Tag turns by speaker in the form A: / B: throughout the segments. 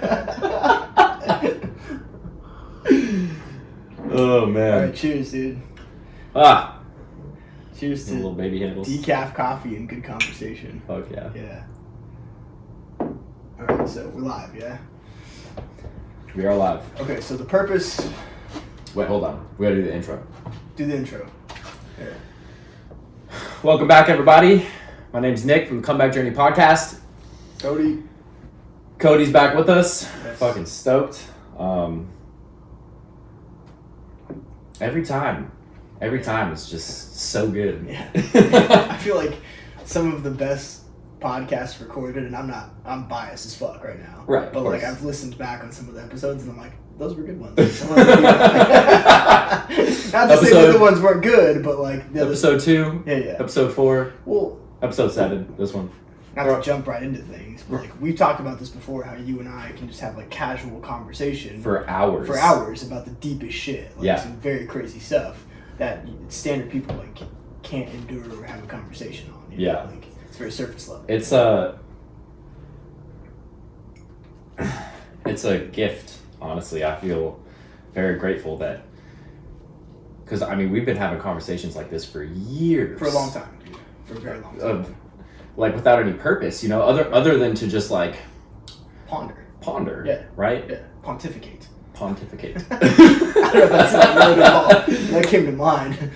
A: Oh man!
B: All right, cheers, dude. Cheers to
A: little baby handles.
B: Decaf coffee and good conversation.
A: Fuck yeah!
B: Yeah. All right, so we're live, yeah.
A: We are live.
B: Okay, so the purpose.
A: Wait, hold on. We gotta do the intro.
B: Do the intro. Yeah.
A: Welcome back, everybody. My name's Nick from the Comeback Journey podcast.
B: Kody.
A: Cody's back with us.
B: Yes.
A: Fucking stoked. Every time it's just so good.
B: Yeah. I feel like some of the best podcasts recorded, and I'm biased as fuck right now.
A: Right.
B: But
A: of course.
B: like I've listened back on some of the episodes, and I'm like, those were good ones. Not to say the other ones weren't good, but like the
A: episode 2.
B: Yeah.
A: Episode 4.
B: Well,
A: episode 7. This one.
B: not to jump right into things, but like we've talked about this before, how you and I can just have like casual conversation
A: For hours
B: about the deepest shit, like
A: Yeah.
B: some very crazy stuff that standard people like can't endure or have a conversation on. You know?
A: Yeah.
B: Like it's very surface level.
A: It's a gift, honestly. I feel very grateful that, because I mean we've been having conversations like this for years,
B: For a long time, dude. For a very long time.
A: Like without any purpose, you know, other than to just like
B: Ponder. Yeah.
A: Right?
B: Yeah. Pontificate.
A: I
B: don't know if that's not a word at all. That came to mind.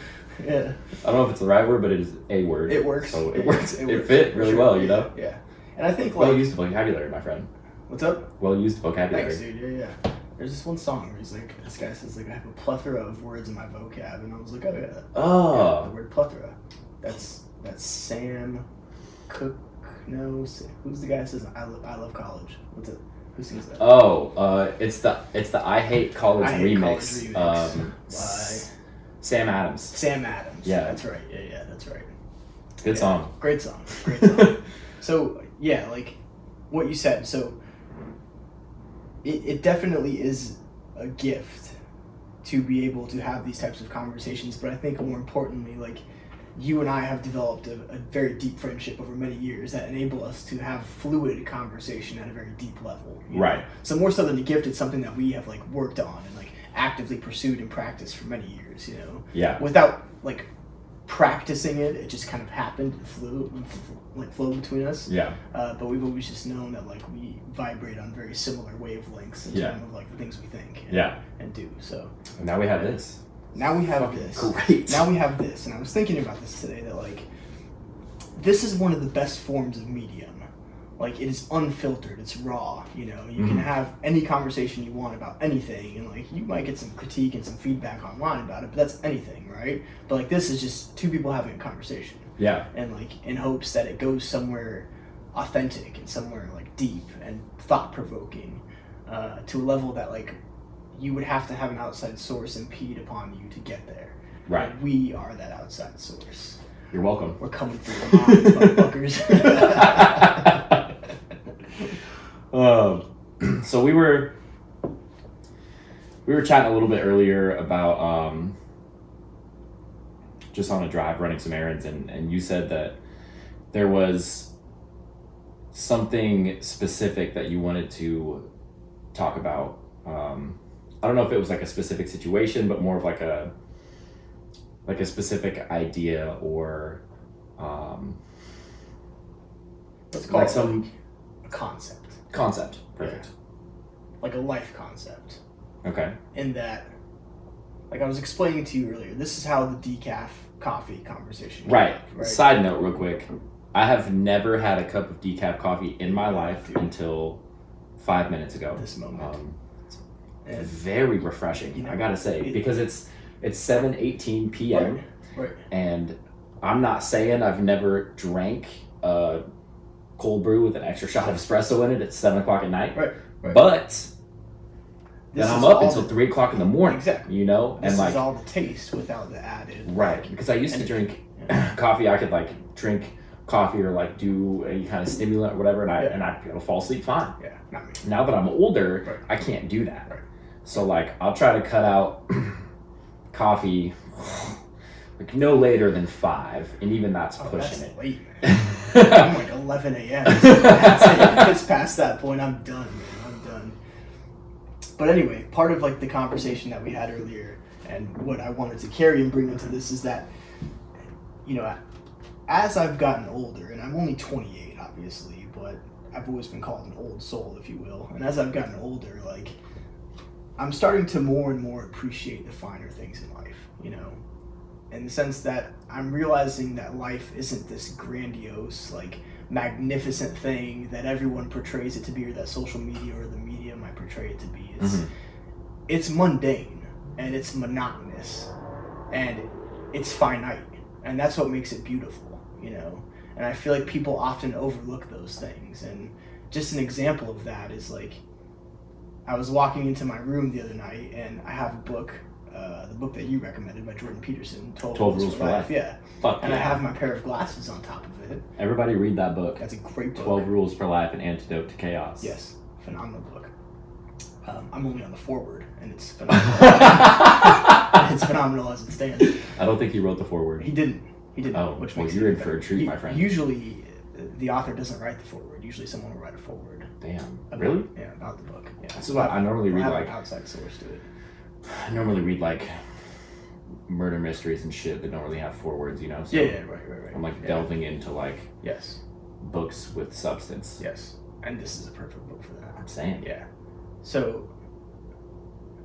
B: Yeah.
A: I don't know if it's the right word, but it is a word.
B: It works.
A: So it
B: It
A: works.
B: works.
A: It fit really well, you know?
B: Yeah. And I think like...
A: Well used vocabulary, my friend.
B: What's up?
A: Well used vocabulary.
B: Thanks, dude. Yeah. There's this one song where he's like, this guy says like, I have a plethora of words in my vocab, and I was like, oh yeah.
A: Oh.
B: Yeah, the word plethora. That's Sam Cooke. No, who's the guy that says I love college? What's it? Who sings that?
A: Oh, it's the I Hate College
B: I Hate
A: remix.
B: College remix.
A: Sam Adams.
B: Sam Adams.
A: Yeah.
B: That's right. Yeah, that's right.
A: Good song.
B: Great song. Great song. So, yeah, like what you said. So, it definitely is a gift to be able to have these types of conversations. But I think more importantly, like, you and I have developed a very deep friendship over many years that enable us to have fluid conversation at a very deep level. You know?
A: Right.
B: So more so than a gift, it's something that we have like worked on and like actively pursued and practiced for many years, you know?
A: Yeah.
B: Without like practicing it, it just kind of happened and flow between us.
A: Yeah.
B: But we've always just known that like we vibrate on very similar wavelengths in terms of like the things we think and do. So
A: And now we have this.
B: now we have
A: Fucking
B: this.
A: Great.
B: Now we have this, and I was thinking about this today, that like this is one of the best forms of medium. Like it is unfiltered, it's raw, you know. You can have any conversation you want about anything, and like you might get some critique and some feedback online about it, but that's anything, right? But like this is just two people having a conversation.
A: Yeah.
B: And like in hopes that it goes somewhere authentic and somewhere like deep and thought provoking, to a level that like you would have to have an outside source impede upon you to get there.
A: Right.
B: And we are that outside source.
A: You're welcome.
B: We're coming through the lines, motherfuckers.
A: So we were chatting a little bit earlier about just on a drive running some errands, and you said that there was something specific that you wanted to talk about. I don't know if it was like a specific situation, but more of like a specific idea or
B: Let's call
A: like
B: it
A: some
B: like a concept.
A: concept. Perfect.
B: Yeah. Like a life concept.
A: Okay.
B: In that, like I was explaining to you earlier, this is how the decaf coffee conversation came
A: Right.
B: up, right?
A: Side note real quick. I have never had a cup of decaf coffee in my life until 5 minutes ago.
B: This moment. And
A: Very refreshing,
B: You know,
A: I gotta say, because it's 7:18 p.m.
B: Right.
A: and I'm not saying I've never drank a cold brew with an extra shot of espresso in it at 7 o'clock at night.
B: Right.
A: But
B: This
A: then I'm
B: is
A: up
B: all
A: until 3 o'clock in the morning.
B: Exactly.
A: You know,
B: This
A: and like
B: is all the taste without the added.
A: right, because I used to
B: energy.
A: drink coffee. I could like drink coffee or like do a kind of stimulant or whatever, and I'd be able to fall asleep fine.
B: Yeah, not me.
A: Now that I'm older,
B: Right.
A: I can't do that.
B: Right.
A: So like I'll try to cut out coffee like no later than 5, and even that's pushing
B: that's
A: it.
B: late, man. I'm like 11 a.m. So that's it. If it's past that point, I'm done, man. I'm done. But anyway, part of like the conversation that we had earlier and what I wanted to carry and bring into this is that, you know, as I've gotten older, and I'm only 28 obviously, but I've always been called an old soul, if you will. And as I've gotten older, like, I'm starting to more and more appreciate the finer things in life, you know, in the sense that I'm realizing that life isn't this grandiose, like, magnificent thing that everyone portrays it to be, or that social media or the media might portray it to be. It's mundane, and it's monotonous, and it's finite, and that's what makes it beautiful, you know. And I feel like people often overlook those things. And just an example of that is, like, I was walking into my room the other night, and I have a book, the book that you recommended by Jordan Peterson, 12 Rules for Life. Yeah. And I have my pair of glasses on top of it.
A: Everybody read that book.
B: That's a great book.
A: 12 Rules for Life, An Antidote to Chaos.
B: Yes, phenomenal book. I'm only on the foreword, and it's phenomenal. It's phenomenal as it stands.
A: I don't think he wrote the foreword.
B: He didn't.
A: Oh,
B: which
A: well,
B: makes
A: you're in for a treat, my friend.
B: Usually, the author doesn't write the foreword. Usually, someone will write a foreword.
A: Damn. Really?
B: Yeah, about the book. Yeah.
A: This is why I normally read, like,
B: an outside source to it.
A: I normally read, like, murder mysteries and shit that don't really have forewords, you know? So
B: Yeah, right.
A: I'm, like, delving into, like,
B: yes,
A: books with substance.
B: yes, and this is a perfect book for that.
A: I'm saying.
B: Yeah. So,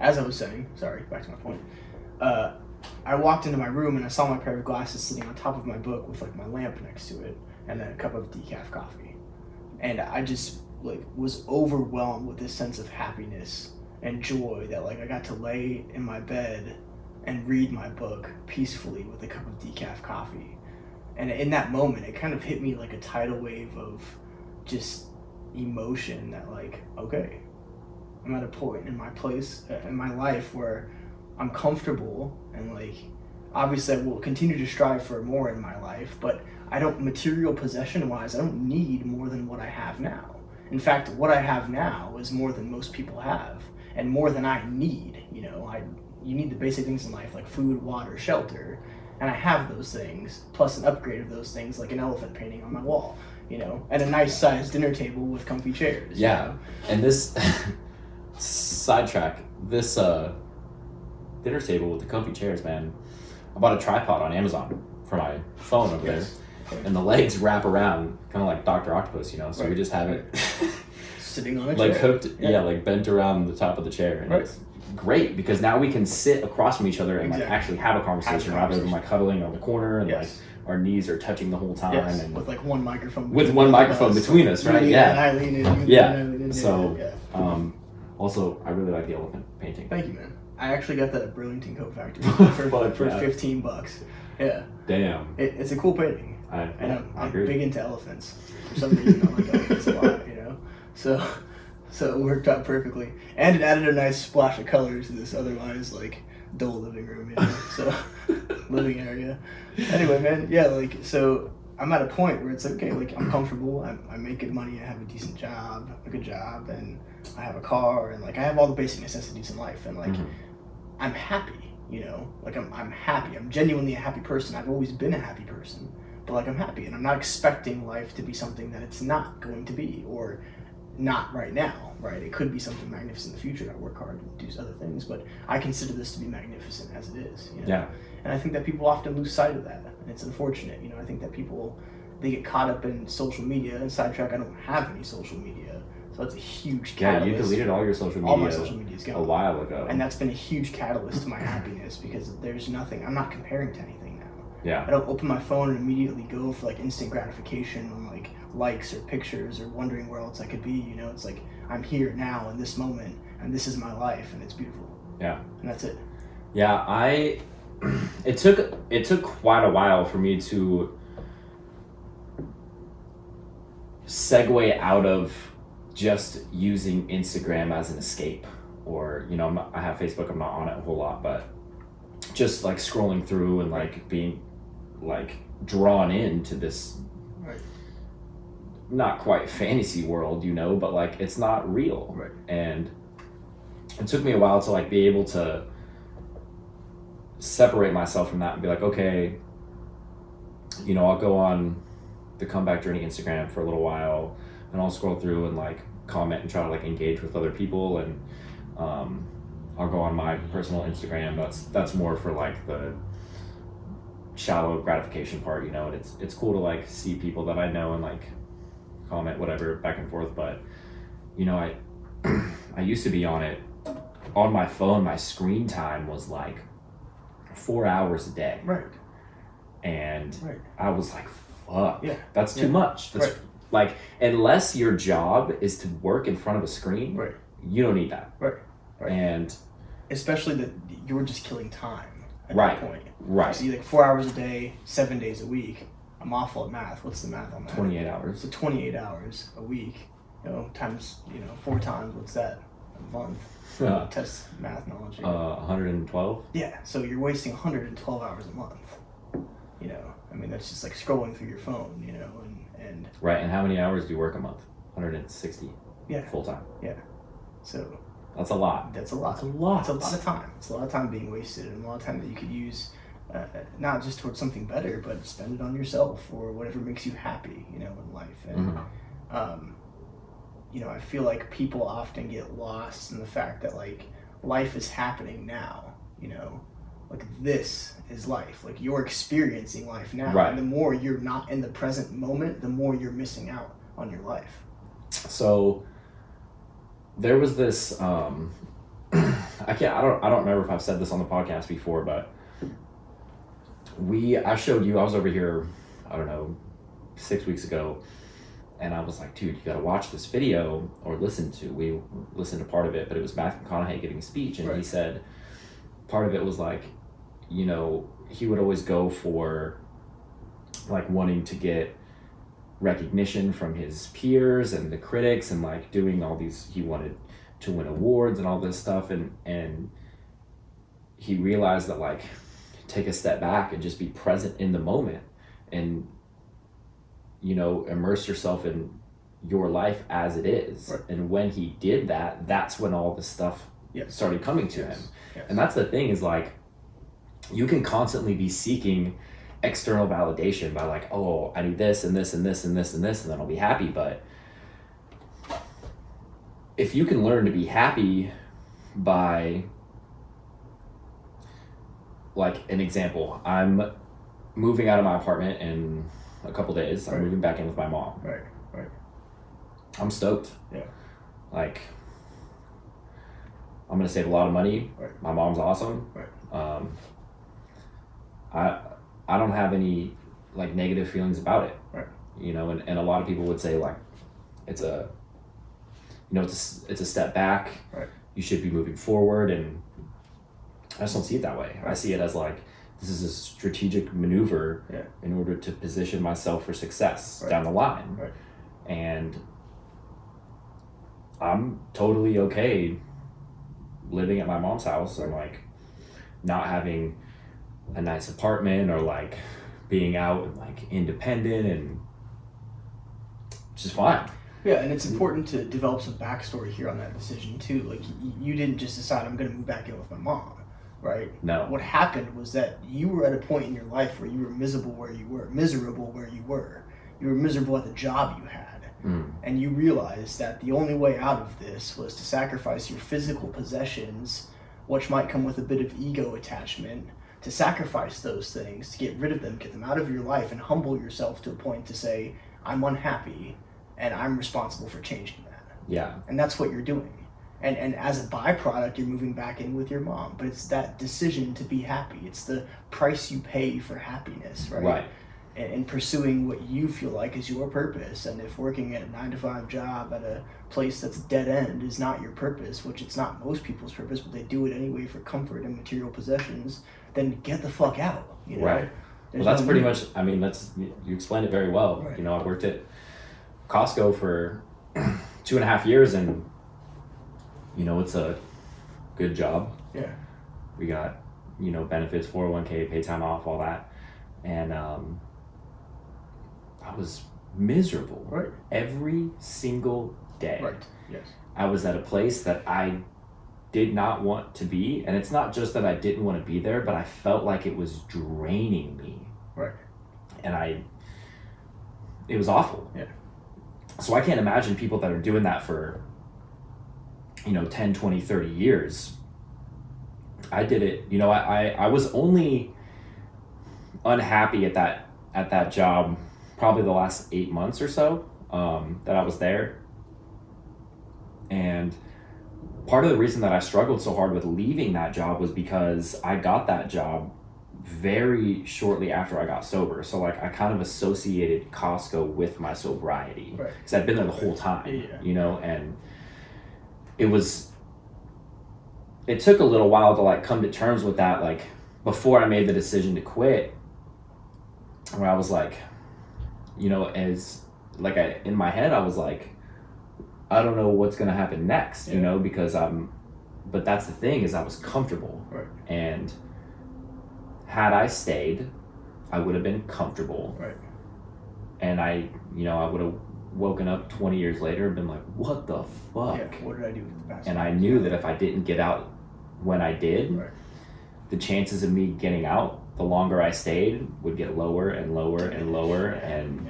B: as I was saying, sorry, back to my point. I walked into my room and I saw my pair of glasses sitting on top of my book with, like, my lamp next to it and then a cup of decaf coffee. And I just, like, was overwhelmed with this sense of happiness and joy that, like, I got to lay in my bed and read my book peacefully with a cup of decaf coffee. And in that moment, it kind of hit me like a tidal wave of just emotion that, like, okay, I'm at a point in my place, in my life, where I'm comfortable, and, like, obviously I will continue to strive for more in my life, but I don't, material possession wise, I don't need more than what I have now. In fact, what I have now is more than most people have, and more than I need. You know, you need the basic things in life, like food, water, shelter, and I have those things, plus an upgrade of those things, like an elephant painting on my wall, you know, and a nice sized dinner table with comfy chairs.
A: Yeah.
B: You know?
A: And this sidetrack, this dinner table with the comfy chairs, man. I bought a tripod on Amazon for my phone over there, and the legs wrap around, kind of like Dr. Octopus, you know. So we just have it
B: sitting on a
A: like
B: chair.
A: hooked, like bent around the top of the chair, and it's great because now we can sit across from each other and like actually have a conversation rather than like huddling on the corner and like our knees are touching the whole time, and
B: with like one microphone.
A: With one microphone between us, right?
B: Yeah. And I lean in.
A: Yeah. So, also, I really like the elephant painting.
B: Thank you, man. I actually got that at Burlington Coat Factory for $15. Yeah. Damn. It's a cool painting. I'm big into elephants. For some reason, I like elephants a lot, you know? So it worked out perfectly. And it added a nice splash of color to this otherwise, like, dull living room, you know? So, living area. Anyway, man, yeah, like, so I'm at a point where it's okay, like, I'm comfortable, I make good money, I have a decent job, a good job, and I have a car, and, like, I have all the basic necessities in life, and, like, I'm happy, you know? Like, I'm happy. I'm genuinely a happy person. I've always been a happy person, but, like, I'm happy, and I'm not expecting life to be something that it's not going to be, or not right now, right? It could be something magnificent in the future. I work hard and do other things, but I consider this to be magnificent as it is, you know? Yeah. And I think that people often lose sight of that, and it's unfortunate, you know? I think that people, they get caught up in social media, and sidetrack, I don't have any social media, so that's a huge catalyst. Yeah,
A: you deleted all your social media.
B: All my social media is gone.
A: A while ago.
B: And that's been a huge catalyst to my happiness because there's nothing, I'm not comparing to anything now.
A: Yeah.
B: I don't open my phone and immediately go for like instant gratification on like likes or pictures or wondering where else I could be, you know? It's like, I'm here now in this moment and this is my life and it's beautiful.
A: Yeah.
B: And that's it.
A: Yeah, it took quite a while for me to segue out of just using Instagram as an escape, or, you know, I have Facebook, I'm not on it a whole lot, but just like scrolling through and like being like drawn into this not quite fantasy world, you know, but like it's not real.
B: Right.
A: And it took me a while to like be able to separate myself from that and be like, okay, you know, I'll go on the Comeback Journey Instagram for a little while and I'll scroll through and like comment and try to like engage with other people and I'll go on my personal Instagram. That's more for like the shallow gratification part, you know, and it's cool to like see people that I know and like comment whatever back and forth. But you know, I used to be on it on my phone. My screen time was like 4 hours a day,
B: Right.
A: and
B: Right.
A: I was like, fuck,
B: Yeah.
A: that's too much. That's
B: Right.
A: like, unless your job is to work in front of a screen,
B: Right.
A: you don't need that.
B: Right. Right.
A: And
B: Especially that you were just killing time at
A: Right.
B: that point.
A: right,
B: So you like 4 hours a day, 7 days a week. I'm awful at math. What's the math on that?
A: 28 hours.
B: So 28 hours a week, you know, times, you know, 4 times, what's that? A month. Test math knowledge.
A: 112.
B: Yeah, so you're wasting 112 hours a month. You know, I mean, that's just like scrolling through your phone, you know, and
A: Right, and how many hours do you work a month? 160
B: yeah,
A: full time.
B: so
A: That's a lot.
B: that's a lot.
A: That's a lot.
B: It's a lot of time. It's a lot of time being wasted, and a lot of time that you could use not just towards something better, but spend it on yourself or whatever makes you happy, you know, in life. And you know, I feel like people often get lost in the fact that like life is happening now, you know, like this is life, like you're experiencing life now.
A: Right.
B: And the more you're not in the present moment, the more you're missing out on your life.
A: So there was this I don't remember if I've said this on the podcast before, but I showed you, I was over here, I don't know, 6 weeks ago, and I was like, dude, you gotta watch this video, or we listened to part of it, but it was Matthew McConaughey giving a speech, and
B: Right.
A: he said part of it was like, you know, he would always go for like wanting to get recognition from his peers and the critics, and like doing all these, he wanted to win awards and all this stuff, and he realized that like, take a step back and just be present in the moment, and you know, immerse yourself in your life as it is.
B: Right.
A: And when he did that, that's when all this stuff started coming to him.
B: Yes.
A: And that's the thing, is like, you can constantly be seeking external validation by like, oh, I need this and this and this and this and this, and then I'll be happy. But if you can learn to be happy by, like, an example, I'm moving out of my apartment in a couple days. I'm
B: Right.
A: moving back in with my mom.
B: Right.
A: I'm stoked.
B: Yeah.
A: Like, I'm gonna save a lot of money.
B: Right.
A: My mom's awesome.
B: Right.
A: I don't have any like negative feelings about it.
B: Right.
A: You know, and a lot of people would say like, it's a step back.
B: Right.
A: You should be moving forward, and I just don't see it that way. I see it as like, this is a strategic maneuver in order to position myself for success down the line.
B: Right.
A: And I'm totally okay living at my mom's house and like not having a nice apartment, or like being out and like independent, and just fine.
B: Yeah, and it's important to develop some backstory here on that decision too. Like, you didn't just decide, I'm going to move back in with my mom, right?
A: No.
B: What happened was that you were at a point in your life where you were miserable where you were. You were miserable at the job you had. And you realized that the only way out of this was to sacrifice your physical possessions, which might come with a bit of ego attachment, to sacrifice those things, to get rid of them, get them out of your life, and humble yourself to a point to say, I'm unhappy, and I'm responsible for changing that.
A: Yeah.
B: And that's what you're doing. And as a byproduct, you're moving back in with your mom. But it's that decision to be happy. It's the price you pay for happiness, right?
A: Right.
B: And pursuing what you feel like is your purpose. And if working at a 9-to-5 job at a place that's dead end is not your purpose, which it's not most people's purpose, but they do it anyway for comfort and material possessions, then get the fuck out. You know?
A: Right.
B: There's
A: Well, that's
B: no
A: pretty
B: need.
A: much, I mean, you explained it very well.
B: Right.
A: You know, I worked at Costco for 2.5 years, and you know, it's a good job.
B: Yeah.
A: We got, you know, benefits, 401k, paid time off, all that. And I was miserable.
B: Right.
A: Every single day.
B: Right. Yes.
A: I was at a place that I did not want to be. And it's not just that I didn't want to be there, but I felt like it was draining me.
B: Right.
A: And it was awful.
B: Yeah.
A: So I can't imagine people that are doing that for 10, 20, 30 years, I did it, I was only unhappy at that job probably the last 8 months or so that I was there. And part of the reason that I struggled so hard with leaving that job was because I got that job very shortly after I got sober. So like I kind of associated Costco with my sobriety because I'd been there the whole time, and it took a little while to like come to terms with that. Like before I made the decision to quit, where I was like, as like in my head, I was like, I don't know what's going to happen next, because but that's the thing is I was comfortable.
B: Right.
A: And had I stayed, I would have been comfortable.
B: Right.
A: And I would have woken up 20 years later and been like, what the fuck?
B: Yeah, what did I do with the past?
A: And I knew that if I didn't get out when I did, the chances of me getting out, the longer I stayed, would get lower and lower and lower. And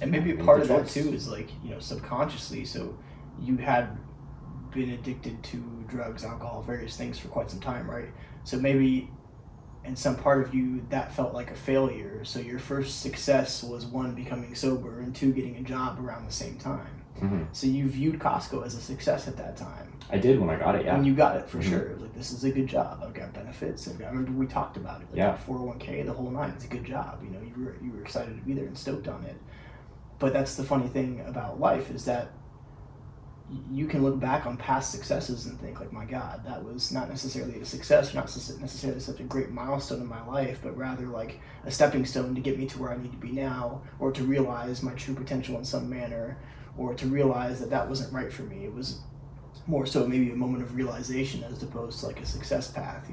B: and maybe a part of that too is like, subconsciously, so you had been addicted to drugs, alcohol, various things for quite some time, right? So maybe in some part of you that felt like a failure. So your first success was 1, becoming sober, and 2, getting a job around the same time.
A: Mm-hmm.
B: So you viewed Costco as a success at that time.
A: I did when I got it, yeah.
B: When you got it, for sure. It was like, this is a good job. I've got benefits. I remember we talked about it. Like 401k, the whole nine. It's a good job. You were excited to be there and stoked on it. But that's the funny thing about life is that you can look back on past successes and think like, my God, that was not necessarily a success, not necessarily such a great milestone in my life, but rather like a stepping stone to get me to where I need to be now, or to realize my true potential in some manner, or to realize that wasn't right for me. It was more so maybe a moment of realization as opposed to like a success path,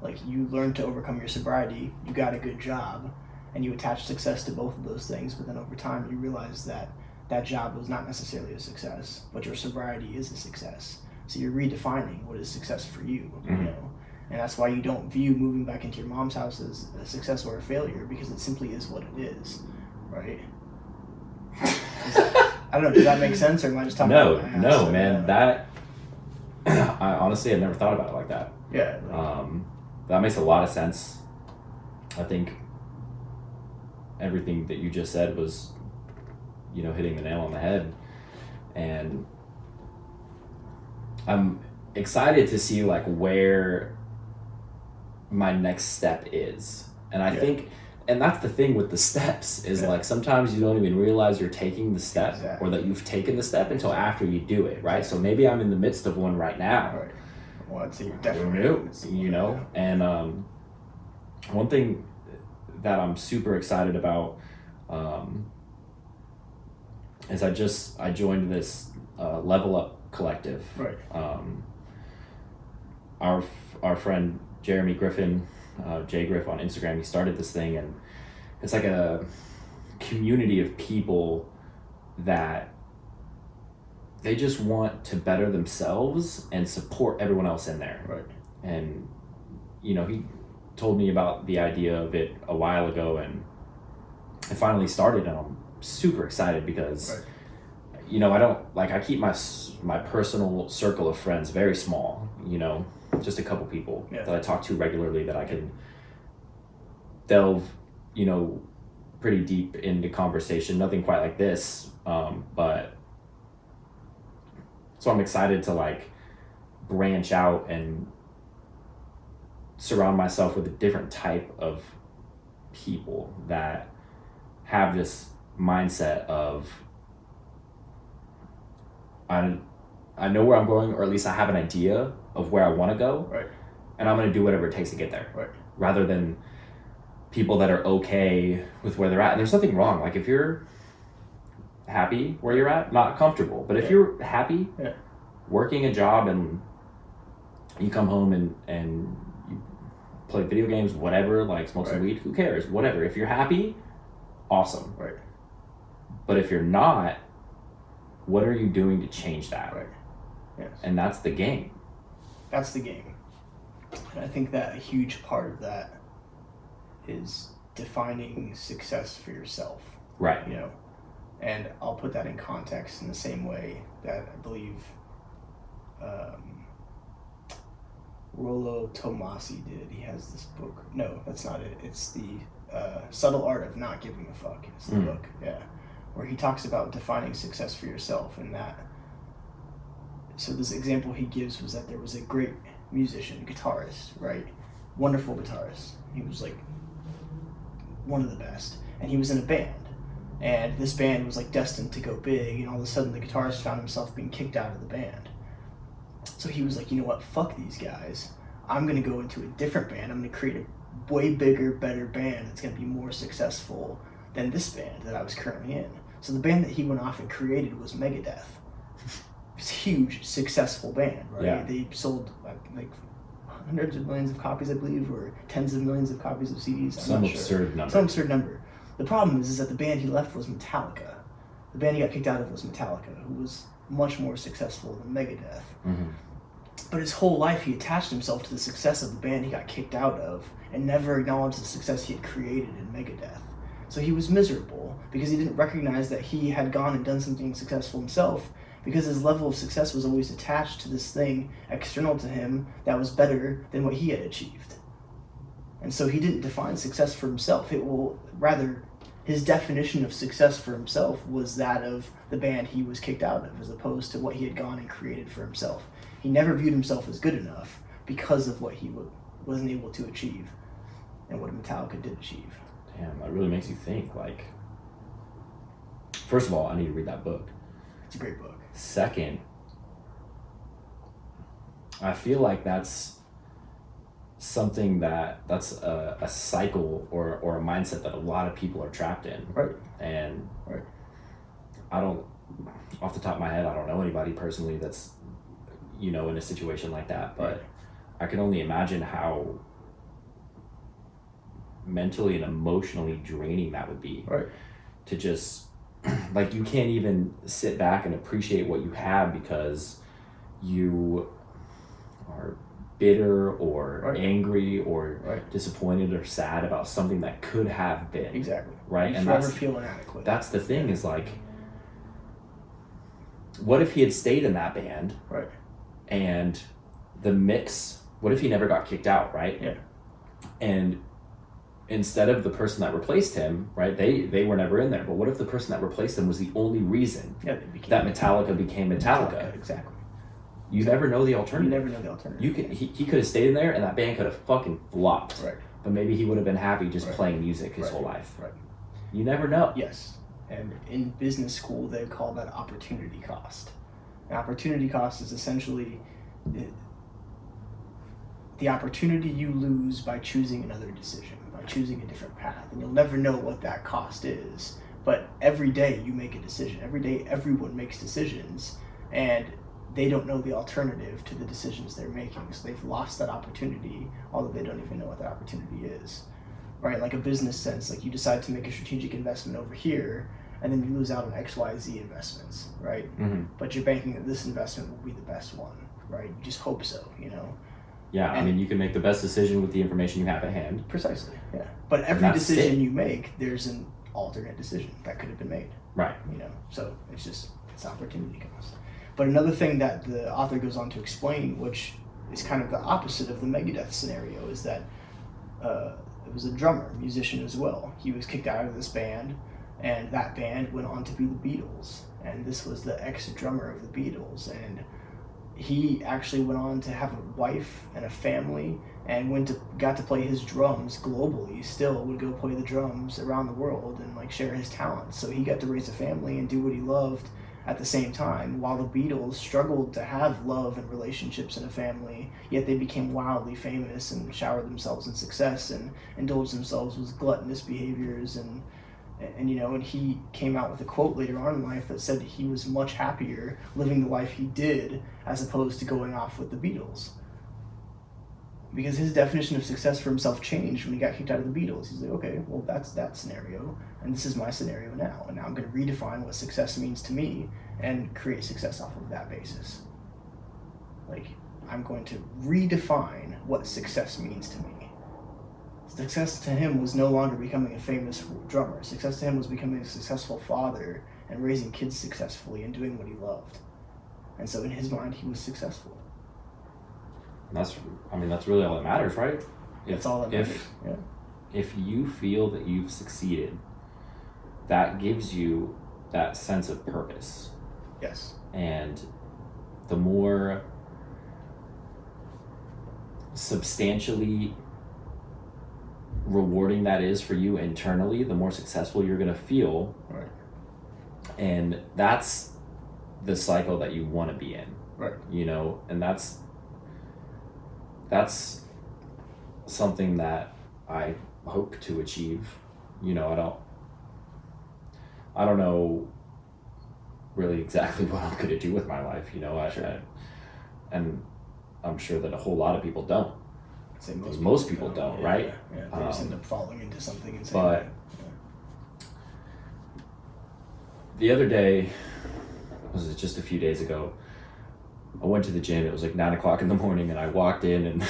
B: like you learned to overcome your sobriety, you got a good job, and you attach success to both of those things, but then over time you realize that job was not necessarily a success, but your sobriety is a success. So you're redefining what is success for you, and that's why you don't view moving back into your mom's house as a success or a failure, because it simply is what it is, right? I don't know, does that make sense, or am I just talking about my ass?
A: No, man, that I honestly had never thought about it like that.
B: Yeah.
A: That makes a lot of sense. I think everything that you just said was hitting the nail on the head, and I'm excited to see like where my next step is. And I think, and that's the thing with the steps is like sometimes you don't even realize you're taking the step or that you've taken the step until after you do it, right? So maybe I'm in the midst of one right now.
B: Right. Well, I'd say you're definitely
A: and one thing that I'm super excited about is I joined this Level Up collective.
B: Right.
A: Our friend Jeremy Griffin, Jay Griff on Instagram, he started this thing, and it's like a community of people that they just want to better themselves and support everyone else in there.
B: Right.
A: And he told me about the idea of it a while ago, and it finally started, and I'm super excited because I don't like, I keep my personal circle of friends very small, just a couple people that I talk to regularly that I can delve pretty deep into conversation, nothing quite like this, but so I'm excited to like branch out and surround myself with a different type of people that have this mindset of I know where I'm going, or at least I have an idea of where I want to go, and I'm going to do whatever it takes to get there, rather than people that are okay with where they're at. And there's nothing wrong, like if you're happy where you're at, not comfortable, but if you're happy working a job and you come home and you play video games, whatever, like smoke some weed, who cares, whatever. If you're happy, awesome. But if you're not, what are you doing to change that? And that's the game.
B: That's the game. And I think that a huge part of that is defining success for yourself. And I'll put that in context in the same way that I believe Rollo Tomasi did. He has this book. No, that's not it. It's the Subtle Art of Not Giving a Fuck. It's the book, yeah, where he talks about defining success for yourself, and that. So this example he gives was that there was a great musician, guitarist, right? Wonderful guitarist. He was like one of the best, and he was in a band, and this band was like destined to go big, and all of a sudden the guitarist found himself being kicked out of the band. So he was like, you know what, fuck these guys. I'm going to go into a different band. I'm going to create a way bigger, better band that's going to be more successful than this band that I was currently in. So the band that he went off and created was Megadeth. It's a huge, successful band, right?
A: Yeah.
B: They sold like hundreds of millions of copies, I believe, or tens of millions of copies of CDs.
A: Some absurd number.
B: Some absurd number. The problem is that the band he left was Metallica. The band he got kicked out of was Metallica, who was much more successful than Megadeth.
A: Mm-hmm.
B: But his whole life he attached himself to the success of the band he got kicked out of and never acknowledged the success he had created in Megadeth. So he was miserable because he didn't recognize that he had gone and done something successful himself, because his level of success was always attached to this thing external to him that was better than what he had achieved. And so he didn't define success for himself. Rather, his definition of success for himself was that of the band he was kicked out of, as opposed to what he had gone and created for himself. He never viewed himself as good enough because of what he wasn't able to achieve and what Metallica did achieve.
A: Damn, that really makes you think. Like, first of all, I need to read that book.
B: It's a great book.
A: Second, I feel like that's something that's a cycle or a mindset that a lot of people are trapped in.
B: Right.
A: And
B: right.
A: I don't, off the top of my head, I don't know anybody personally that's, in a situation like that, but
B: right.
A: I can only imagine how mentally and emotionally draining that would be.
B: Right.
A: To just, like, you can't even sit back and appreciate what you have because you are bitter or
B: right.
A: angry or
B: right.
A: disappointed or sad about something that could have been.
B: Exactly.
A: Right?
B: You
A: and
B: forever feel inadequate.
A: That's the thing, is like, what if he had stayed in that band?
B: Right.
A: And the mix, what if he never got kicked out, right?
B: Yeah.
A: And instead of the person that replaced him, right, they were never in there, but what if the person that replaced him was the only reason that Metallica became Metallica?
B: Exactly.
A: You never know the alternative.
B: You never know the alternative.
A: He could have stayed in there and that band could have fucking flopped.
B: Right.
A: But maybe he would have been happy just
B: right.
A: playing music his
B: right.
A: whole life.
B: Right.
A: You never know.
B: Yes. And in business school, they call that opportunity cost. And opportunity cost is essentially the opportunity you lose by choosing another decision, by choosing a different path. And you'll never know what that cost is. But every day you make a decision. Every day everyone makes decisions, and they don't know the alternative to the decisions they're making. So they've lost that opportunity, although they don't even know what that opportunity is. Right? Like a business sense, like you decide to make a strategic investment over here, and then you lose out on XYZ investments, right?
A: Mm-hmm.
B: But you're banking that this investment will be the best one, right? You just hope so,
A: Yeah, I mean, you can make the best decision with the information you have at hand.
B: Precisely, yeah. But every decision you make, there's an alternate decision that could have been made.
A: Right.
B: So it's opportunity cost. But another thing that the author goes on to explain, which is kind of the opposite of the Megadeth scenario, is that it was a drummer, musician as well. He was kicked out of this band, and that band went on to be the Beatles. And this was the ex-drummer of the Beatles. And he actually went on to have a wife and a family, and got to play his drums globally. Still would go play the drums around the world and like share his talents. So he got to raise a family and do what he loved at the same time, while the Beatles struggled to have love and relationships and a family, yet they became wildly famous and showered themselves in success and indulged themselves with gluttonous behaviors and he came out with a quote later on in life that said he was much happier living the life he did as opposed to going off with the Beatles. Because his definition of success for himself changed when he got kicked out of the Beatles. He's like, okay, well, that's that scenario, and this is my scenario now. And now I'm going to redefine what success means to me and create success off of that basis. Like, I'm going to redefine what success means to me. Success to him was no longer becoming a famous drummer. Success to him was becoming a successful father and raising kids successfully and doing what he loved. And so in his mind, he was successful.
A: And that's really all that matters, right?
B: That's all that matters.
A: If you feel that you've succeeded, that gives you that sense of purpose.
B: Yes.
A: And the more substantially rewarding that is for you internally, the more successful you're going to feel.
B: Right.
A: And that's the cycle that you want to be in.
B: Right.
A: And that's something that I hope to achieve. I don't know really exactly what I'm going to do with my life, and I'm sure that a whole lot of people don't.
B: I'd say
A: most people don't, right?
B: Yeah. They just end up falling into something insane.
A: But the other day, was it just a few days ago, I went to the gym. It was like 9 o'clock in the morning, and I walked in and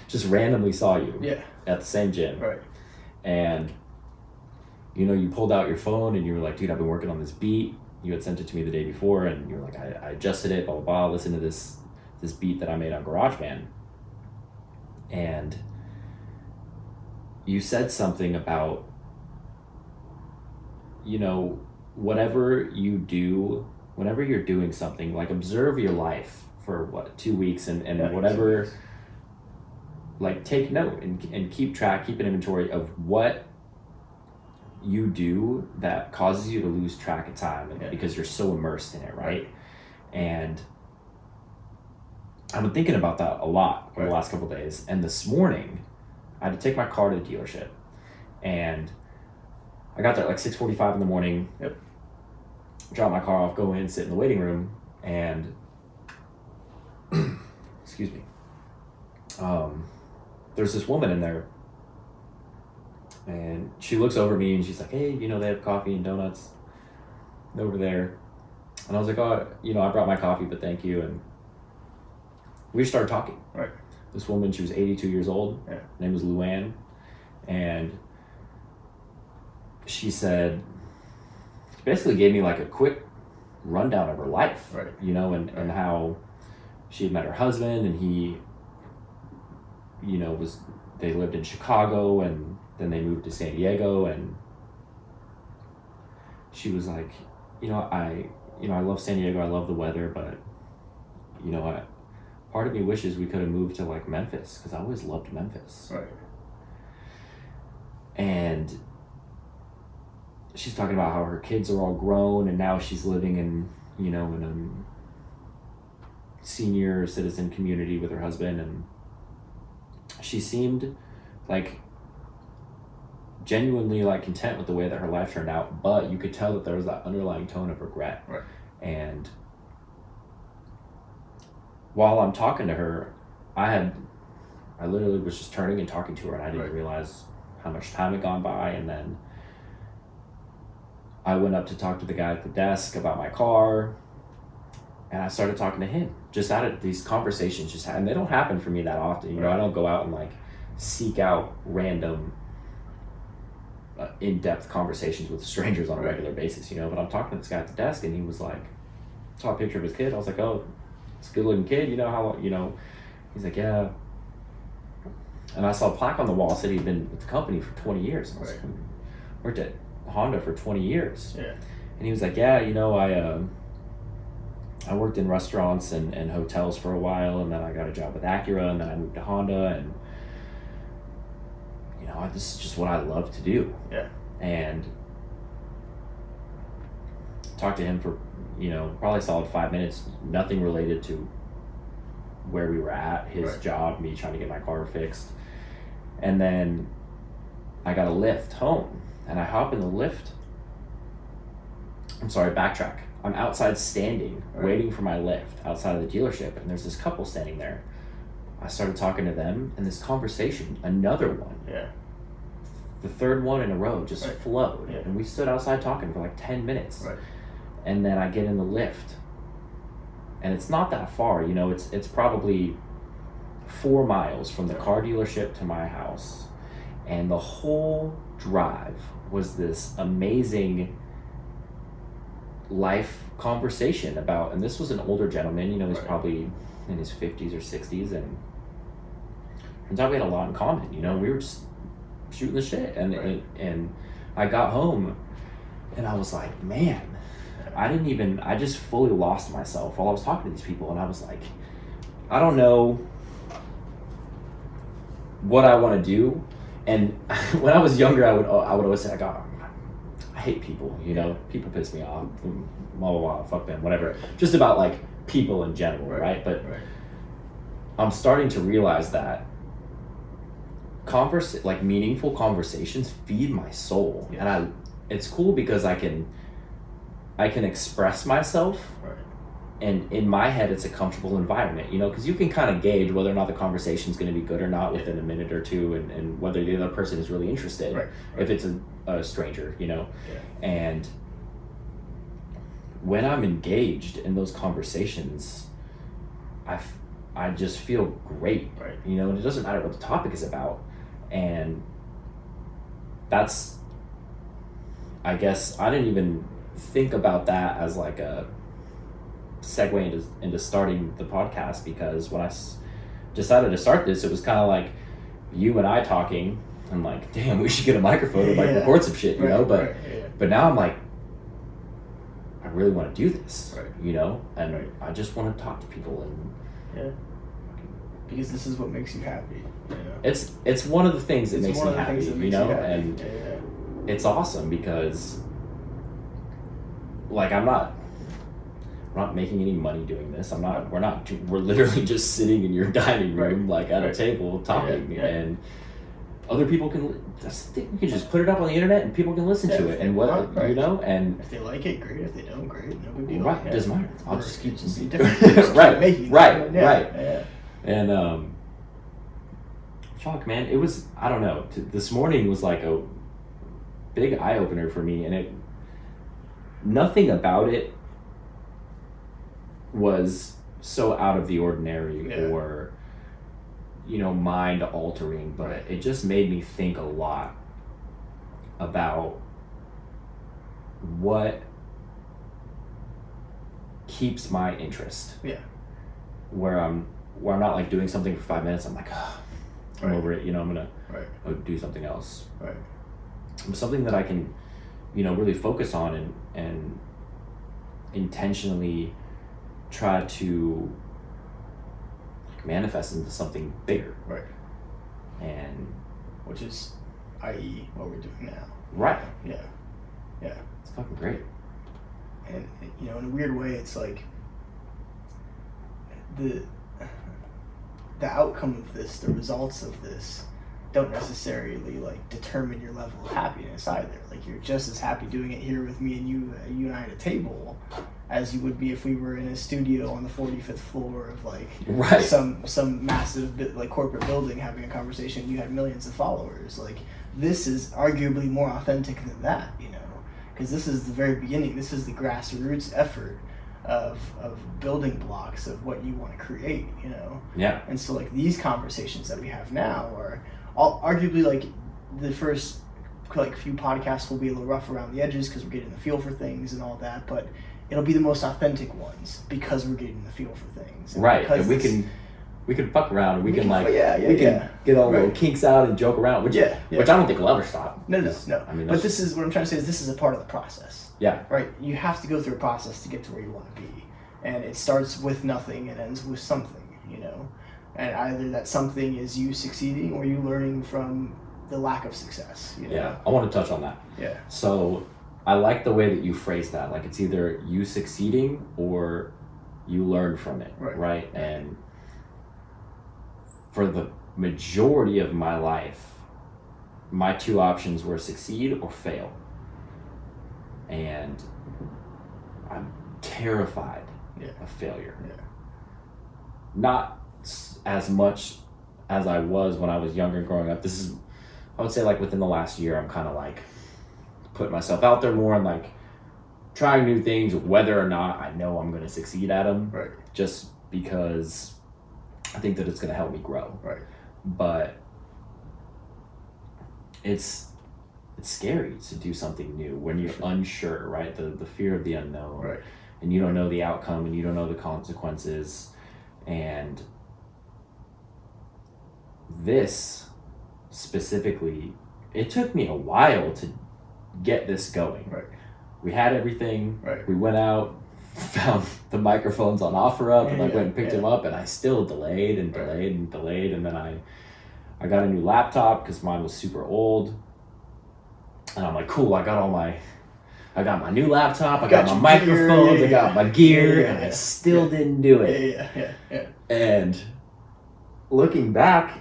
A: just randomly saw you at the same gym.
B: Right.
A: And you pulled out your phone and you were like, dude, I've been working on this beat. You had sent it to me the day before, and you were like, I adjusted it, blah, blah, blah. Listen to this beat that I made on GarageBand. And you said something about, whatever you do, whenever you're doing something, like observe your life for 2 weeks and whatever, like take note and keep track, keep an inventory of what you do that causes you to lose track of time because you're so immersed in it, right? And I've been thinking about that a lot over the last couple of days. And this morning, I had to take my car to the dealership, and I got there at like 6:45 in the morning.
B: Yep.
A: Drop my car off, go in, sit in the waiting room, and excuse me. There's this woman in there, and she looks over at me and she's like, hey, they have coffee and donuts over there. And I was like, oh, I brought my coffee, but thank you. And we started talking.
B: Right.
A: This woman, she was 82 years old.
B: Yeah.
A: Her name was Luann. And she basically gave me like a quick rundown of her life.
B: Right.
A: And how she had met her husband, and he, they lived in Chicago, and then they moved to San Diego, and she was like, I love San Diego, I love the weather, but part of me wishes we could have moved to like Memphis, because I always loved Memphis.
B: Right.
A: And she's talking about how her kids are all grown, and now she's living in in a senior citizen community with her husband, and she seemed like genuinely like content with the way that her life turned out, but you could tell that there was that underlying tone of regret.
B: Right.
A: And while I'm talking to her, I literally was just turning and talking to her, and I didn't realize how much time had gone by. And then I went up to talk to the guy at the desk about my car, and I started talking to him. Just out of these conversations, and they don't happen for me that often. I don't go out and like seek out random in-depth conversations with strangers on a regular basis, but I'm talking to this guy at the desk, and he was like, saw a picture of his kid. I was like, oh, it's a good looking kid, he's like, yeah. And I saw a plaque on the wall, said he'd been with the company for 20 years. And I was like, worked at Honda for 20 years.
B: Yeah.
A: And he was like, yeah, I worked in restaurants and hotels for a while, and then I got a job with Acura, and then I moved to Honda, and this is just what I love to do.
B: Yeah.
A: And talked to him for probably a solid 5 minutes, nothing related to where we were at, his job, me trying to get my car fixed. And then I got a lift home, and I hop in the lift. I'm sorry, backtrack. I'm outside standing, waiting for my lift outside of the dealership, and there's this couple standing there. I started talking to them, and this conversation, another one, the third one in a row, just flowed.
B: Yeah.
A: And we stood outside talking for like 10 minutes.
B: Right.
A: And then I get in the lift, and it's not that far, it's probably 4 miles from the car dealership to my house. And the whole drive was this amazing life conversation about, and this was an older gentleman, you know, he's
B: Right.
A: probably in his 50s or 60s, and turns out we had a lot in common, you know, we were just shooting the shit, and
B: Right.
A: and I got home, and I was like, man, I just fully lost myself while I was talking to these people, and I was like, I don't know what I want to do. And when I was younger, I would always say, like, oh, I hate people, you know, people piss me off, blah, blah, blah, fuck them, whatever. Just about like people in general, right? But I'm starting to realize that like meaningful conversations feed my soul.
B: Yes.
A: And it's cool because I can express myself.
B: Right.
A: And in my head, it's a comfortable environment, you know, because you can kind of gauge whether or not the conversation is going to be good or not within a minute or two, and whether the other person is really interested,
B: Right.
A: if it's a stranger, you know.
B: Yeah.
A: And when I'm engaged in those conversations, I just feel great,
B: Right.
A: you know, and it doesn't matter what the topic is about. And that's, I guess, I didn't even think about that as like a segue into starting the podcast, because when I decided to start this, it was kind of like you and I talking, and like, damn, we should get a microphone and like record some shit, you know. But now I'm like, I really want to do this, you know, and I just want to talk to people, and
B: because this is what makes you happy, you know?
A: It's one of the things that makes me happy, you know. And it's awesome because like I'm not making any money doing this. We're literally just sitting in your dining room, like at a table talking, and other people can, that's the thing, we can just put it up on the internet and people can listen to it, and you know, and
B: if they like it, great. If they don't, great. No big deal.
A: Right, it doesn't matter. I'll just keep
B: just be different.
A: right. And fuck, man, it was, I don't know, this morning was like a big eye-opener for me, and nothing about it was so out of the ordinary or, you know, mind altering, but it just made me think a lot about what keeps my interest. Where I'm not like doing something for 5 minutes, I'm like, oh, I'm over it, you know, I'm gonna go do something else. Something that I can, you know, really focus on and intentionally try to manifest into something bigger. And
B: which is, i.e., what we're doing now.
A: It's fucking great.
B: And, you know, in a weird way, it's like the outcome of this, the results of this, don't necessarily like determine your level of happiness either. Like, you're just as happy doing it here with me and you and I at a table as you would be if we were in a studio on the 45th floor of like some massive like corporate building having a conversation. You had millions of followers. Like, this is arguably more authentic than that, you know, because this is the very beginning. This is the grassroots effort of building blocks of what you want to create, you know. And so like these conversations that we have now are all arguably like the first like few podcasts will be a little rough around the edges because we're getting the feel for things and all that, but it'll be the most authentic ones because we're getting the feel for things.
A: And we can fuck around, and we can get all the little kinks out and joke around, which I don't think will ever stop.
B: No.
A: I mean,
B: but this is what I'm trying to say is this is a part of the process.
A: Right.
B: You have to go through a process to get to where you want to be, and it starts with nothing and ends with something, you know. And either that something is you succeeding or you learning from the lack of success. You know?
A: I want to touch on that. So I like the way that you phrase that. Like, it's either you succeeding or you learn from it, right? And for the majority of my life, my two options were succeed or fail. And I'm terrified of failure. Not as much as I was when I was younger growing up. This is, I would say, like within the last year, I'm kind of like putting myself out there more and like trying new things, whether or not I know I'm going to succeed at them. Just because I think that it's going to help me grow. But it's it's scary to do something new when you're unsure, right? The fear of the unknown,
B: Right.
A: and you don't know the outcome, and you don't know the consequences, and this specifically, it took me a while to get this going.
B: Right.
A: We had everything.
B: Right.
A: We went out, found the microphones on OfferUp, and went and picked them up, and I still delayed and delayed and delayed, and then I got a new laptop because mine was super old, and I'm like, cool, I got my new laptop, I got my microphones, I got my gear, and I still didn't do it.
B: Yeah.
A: And looking back,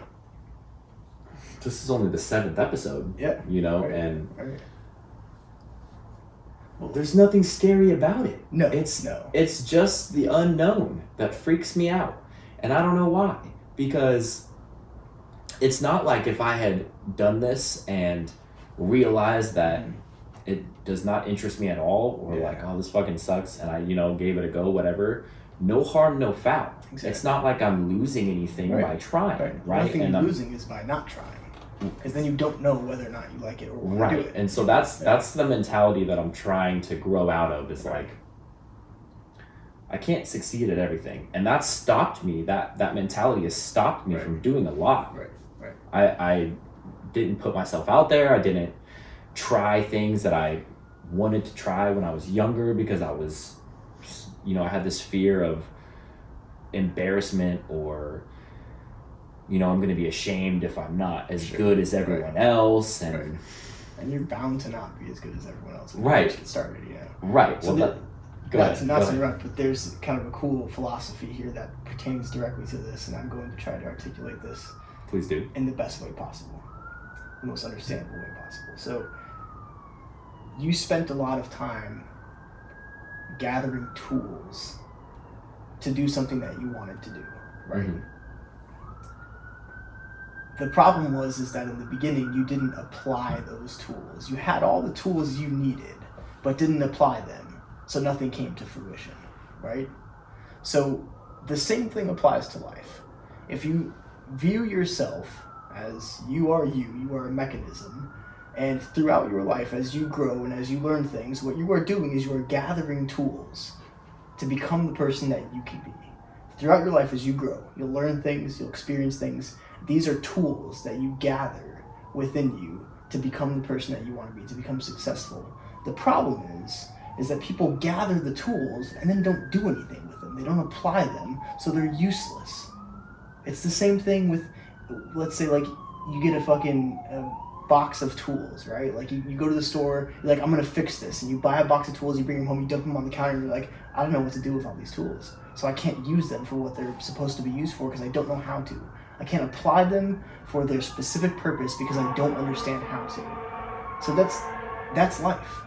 A: this is only the 7th episode.
B: Yeah.
A: You know,
B: Right.
A: and
B: Right.
A: well, there's nothing scary about it.
B: No.
A: It's just the unknown that freaks me out. And I don't know why. Because it's not like if I had done this and realized that it does not interest me at all, or like, oh, this fucking sucks, and I, gave it a go, whatever. No harm, no foul. Exactly. It's not like I'm losing anything by trying, right?
B: Nothing you're losing is by not trying. Because then you don't know whether or not you like it or want to do it.
A: And so that's the mentality that I'm trying to grow out of, is like, I can't succeed at everything. And that stopped me, that mentality has stopped me from doing a lot.
B: Right.
A: I didn't put myself out there. I didn't try things that I wanted to try when I was younger, because I was, I had this fear of embarrassment, or I'm going to be ashamed if I'm not as good as everyone else, and
B: you're bound to not be as good as everyone else when you first get started,
A: Right.
B: So
A: well,
B: not to interrupt, but there's kind of a cool philosophy here that pertains directly to this, and I'm going to try to articulate this.
A: Please do.
B: In the best way possible, the most understandable way possible. So, you spent a lot of time gathering tools to do something that you wanted to do, right?
A: Mm-hmm.
B: The problem is that in the beginning you didn't apply those tools. You had all the tools you needed, but didn't apply them, so nothing came to fruition, right? So the same thing applies to life. If you view yourself as you are a mechanism, and throughout your life, as you grow and as you learn things, what you are doing is you are gathering tools to become the person that you can be. Throughout your life, as you grow, you'll learn things, you'll experience things. These are tools that you gather within you to become the person that you want to be, to become successful. The problem is that people gather the tools and then don't do anything with them. They don't apply them, so they're useless. It's the same thing with, let's say, like, you get a fucking box of tools, right? Like, you go to the store, you're like, I'm going to fix this. And you buy a box of tools, you bring them home, you dump them on the counter, and you're like, I don't know what to do with all these tools. So I can't use them for what they're supposed to be used for because I don't know how to. I can't apply them for their specific purpose because I don't understand how to. So that's life.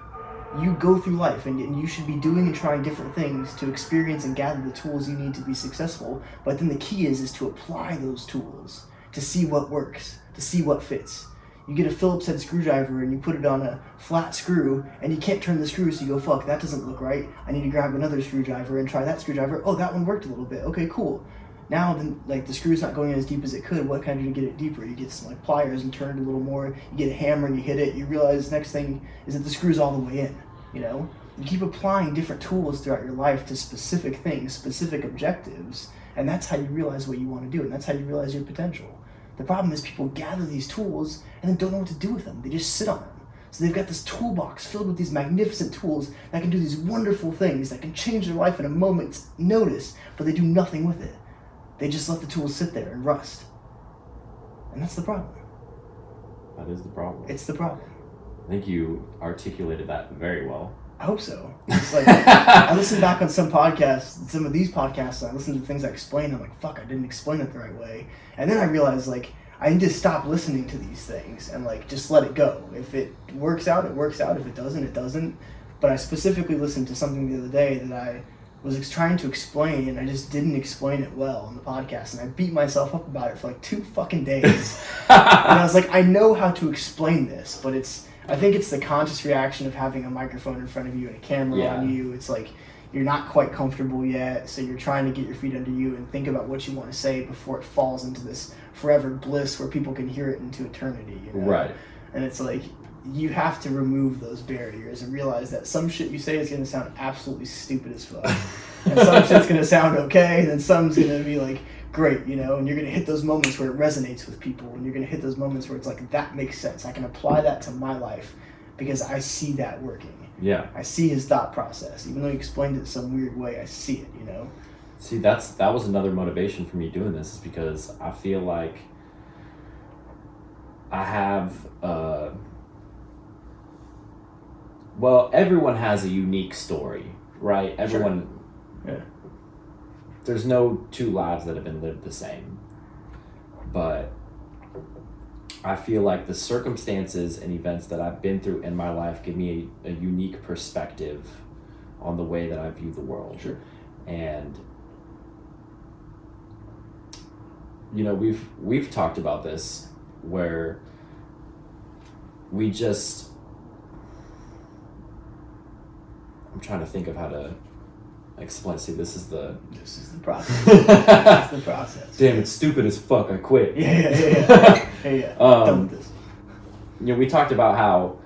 B: You go through life, and you should be doing and trying different things to experience and gather the tools you need to be successful. But then the key is to apply those tools to see what works, to see what fits. You get a Phillips head screwdriver and you put it on a flat screw and you can't turn the screw, so you go, fuck, that doesn't look right. I need to grab another screwdriver and try that screwdriver. Oh, that one worked a little bit. Okay, cool. Now, then, like, the screw's not going in as deep as it could. What can I do to get it deeper? You get some, like, pliers and turn it a little more. You get a hammer and you hit it. You realize the next thing is that the screw's all the way in, You keep applying different tools throughout your life to specific things, specific objectives, and that's how you realize what you want to do, and that's how you realize your potential. The problem is people gather these tools and then don't know what to do with them. They just sit on them. So they've got this toolbox filled with these magnificent tools that can do these wonderful things, that can change their life in a moment's notice, but they do nothing with it. They just let the tools sit there and rust. And that's the problem.
A: That is the problem.
B: It's the problem.
A: I think you articulated that very well.
B: I hope so. It's like, I listen back on some podcasts, some of these podcasts, and I listen to things I explain, I'm like, fuck, I didn't explain it the right way. And then I realize, like, I need to stop listening to these things and, like, just let it go. If it works out, it works out. If it doesn't, it doesn't. But I specifically listened to something the other day that I was trying to explain, and I just didn't explain it well on the podcast, and I beat myself up about it for, like, 2 fucking days. And I was like, I know how to explain this, but I think it's the conscious reaction of having a microphone in front of you and a camera on you. It's like you're not quite comfortable yet, so you're trying to get your feet under you and think about what you want to say before it falls into this forever bliss where people can hear it into eternity.
A: Right.
B: And it's like, you have to remove those barriers and realize that some shit you say is going to sound absolutely stupid as fuck. And some shit's going to sound okay, and then some's going to be like, great, you know, and you're going to hit those moments where it resonates with people, and you're going to hit those moments where it's like, that makes sense. I can apply that to my life because I see that working.
A: Yeah.
B: I see his thought process. Even though he explained it some weird way, I see it, you know?
A: See, that was another motivation for me doing this, is because I feel like I have, well, everyone has a unique story, right? Everyone,
B: sure. Yeah.
A: There's no two lives that have been lived the same. But I feel like the circumstances and events that I've been through in my life give me a unique perspective on the way that I view the world.
B: Sure.
A: And, you know, we've talked about this, where we just, I'm trying to think of how to explain. See, this is the
B: process. This is the process.
A: Damn, it's stupid as fuck. I quit.
B: Yeah. Done with this.
A: You know, we talked about how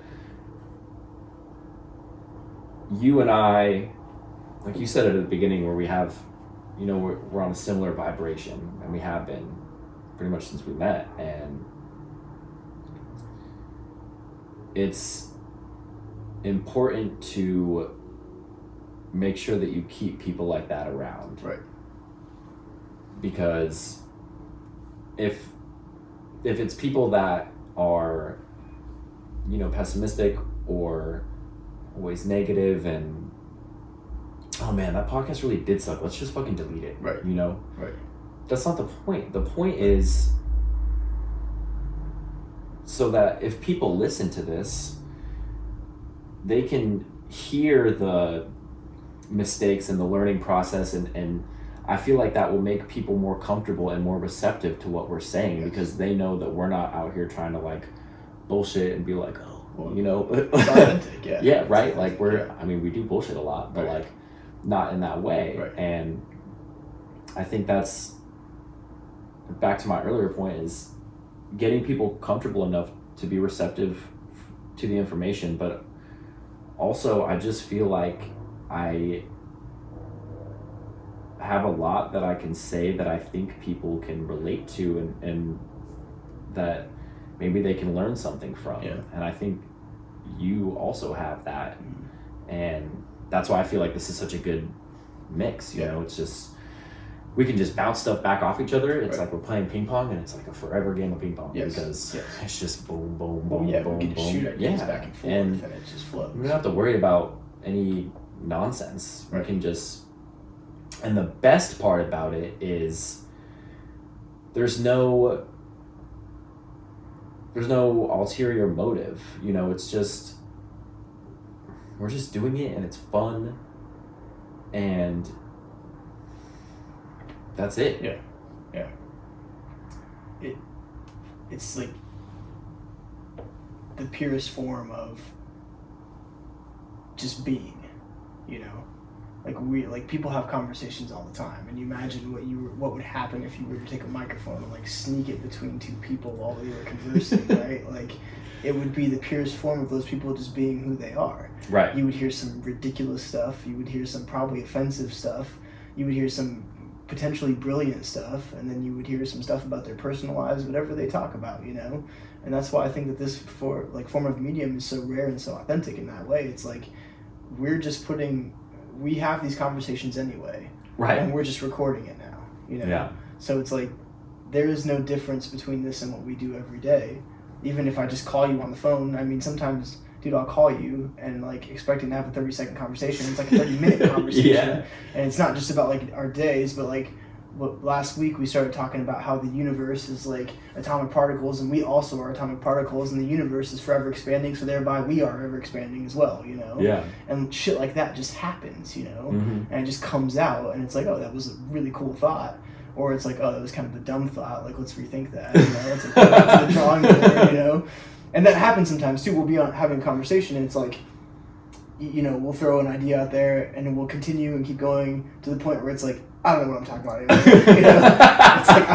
A: you and I, like you said at the beginning, where we have, you know, we're on a similar vibration, and we have been pretty much since we met, and it's important to make sure that you keep people like that around.
B: Right.
A: Because if it's people that are, you know, pessimistic or always negative and, oh man, that podcast really did suck, let's just fucking delete it.
B: Right.
A: You know?
B: Right.
A: That's not the point. The point is so that if people listen to this, they can hear the mistakes and the learning process, and I feel like that will make people more comfortable and more receptive to what we're saying, because they know that we're not out here trying to like bullshit and be like, oh, well, you know,
B: it's authentic. Yeah,
A: right, like I mean, we do bullshit a lot, but like not in that way.
B: Right.
A: And I think that's back to my earlier point, is getting people comfortable enough to be receptive to the information. But also, I just feel like I have a lot that I can say that I think people can relate to, and that maybe they can learn something from.
B: Yeah.
A: And I think you also have that. And that's why I feel like this is such a good mix, you know? It's just, we can just bounce stuff back off each other. It's like we're playing ping pong, and it's like a forever game of ping pong, because it's just boom, boom, boom, boom,
B: we can just
A: boom.
B: shoot ideas back and forth, and it just flows.
A: We don't have to worry about any nonsense.
B: Right.
A: We can just, and the best part about it is there's no ulterior motive, you know. It's just, we're just doing it, and it's fun, and that's it.
B: Yeah. It's like the purest form of just being, you know. Like people have conversations all the time, and you imagine what would happen if you were to take a microphone and like sneak it between two people while they were conversing, right? Like, it would be the purest form of those people just being who they are.
A: Right.
B: You would hear some ridiculous stuff. You would hear some probably offensive stuff. You would hear some potentially brilliant stuff, and then you would hear some stuff about their personal lives, whatever they talk about, you know. And that's why I think that this form of medium is so rare and so authentic in that way. It's like we have these conversations anyway,
A: right?
B: And we're just recording it now, you know.
A: Yeah.
B: So it's like there is no difference between this and what we do every day. Even if I just call you on the phone, I mean, sometimes, dude, I'll call you and like expecting to have a 30-second conversation. It's like a 30-minute conversation.
A: Yeah.
B: And it's not just about like our days, but like last week we started talking about how the universe is like atomic particles, and we also are atomic particles, and the universe is forever expanding, so thereby we are ever expanding as well, you know.
A: Yeah.
B: And shit like that just happens, you know.
A: Mm-hmm.
B: And it just comes out, and it's like, oh, that was a really cool thought. Or it's like, oh, that was kind of a dumb thought. Like, let's rethink that. You know, it's like, go back to the drawing board, you know. And that happens sometimes too. We'll be having a conversation, and it's like, you know, we'll throw an idea out there, and we'll continue and keep going to the point where it's like, I don't know what I'm talking about anymore. You know? It's like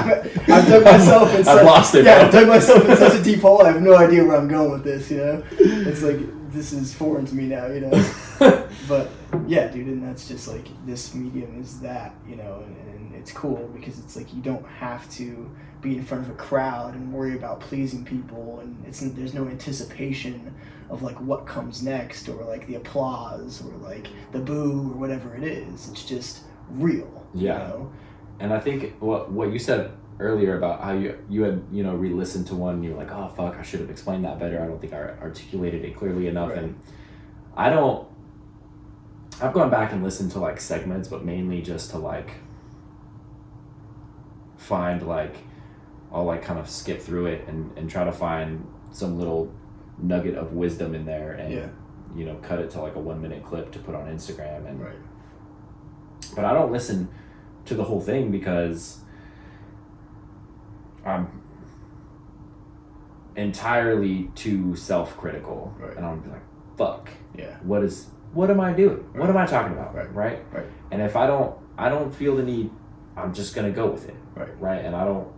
B: I've I've dug myself in
A: I've lost it,
B: yeah,
A: bro.
B: I've dug myself in such a deep hole. I have no idea where I'm going with this. It's like this is foreign to me now. But yeah, dude, and that's just like this medium is that. And it's cool because it's like you don't have to be in front of a crowd and worry about pleasing people, and there's no anticipation of like what comes next or like the applause or like the boo or whatever it is. It's just real.
A: Yeah. And I think what you said earlier about how you had re-listened to one and you're like, oh fuck, I should have explained that better. I don't think I articulated it clearly enough. Right. And I've gone back and listened to like segments, but mainly just to like find like I'll like kind of skip through it and try to find some little nugget of wisdom in there and cut it to like a 1 minute clip to put on Instagram and
B: right.
A: But I don't listen to the whole thing because I'm entirely too self-critical.
B: Right.
A: And I'm like, fuck.
B: Yeah.
A: What am I doing? Right. What am I talking about?
B: Right.
A: And if I don't feel the need, I'm just gonna go with it. Right. And I don't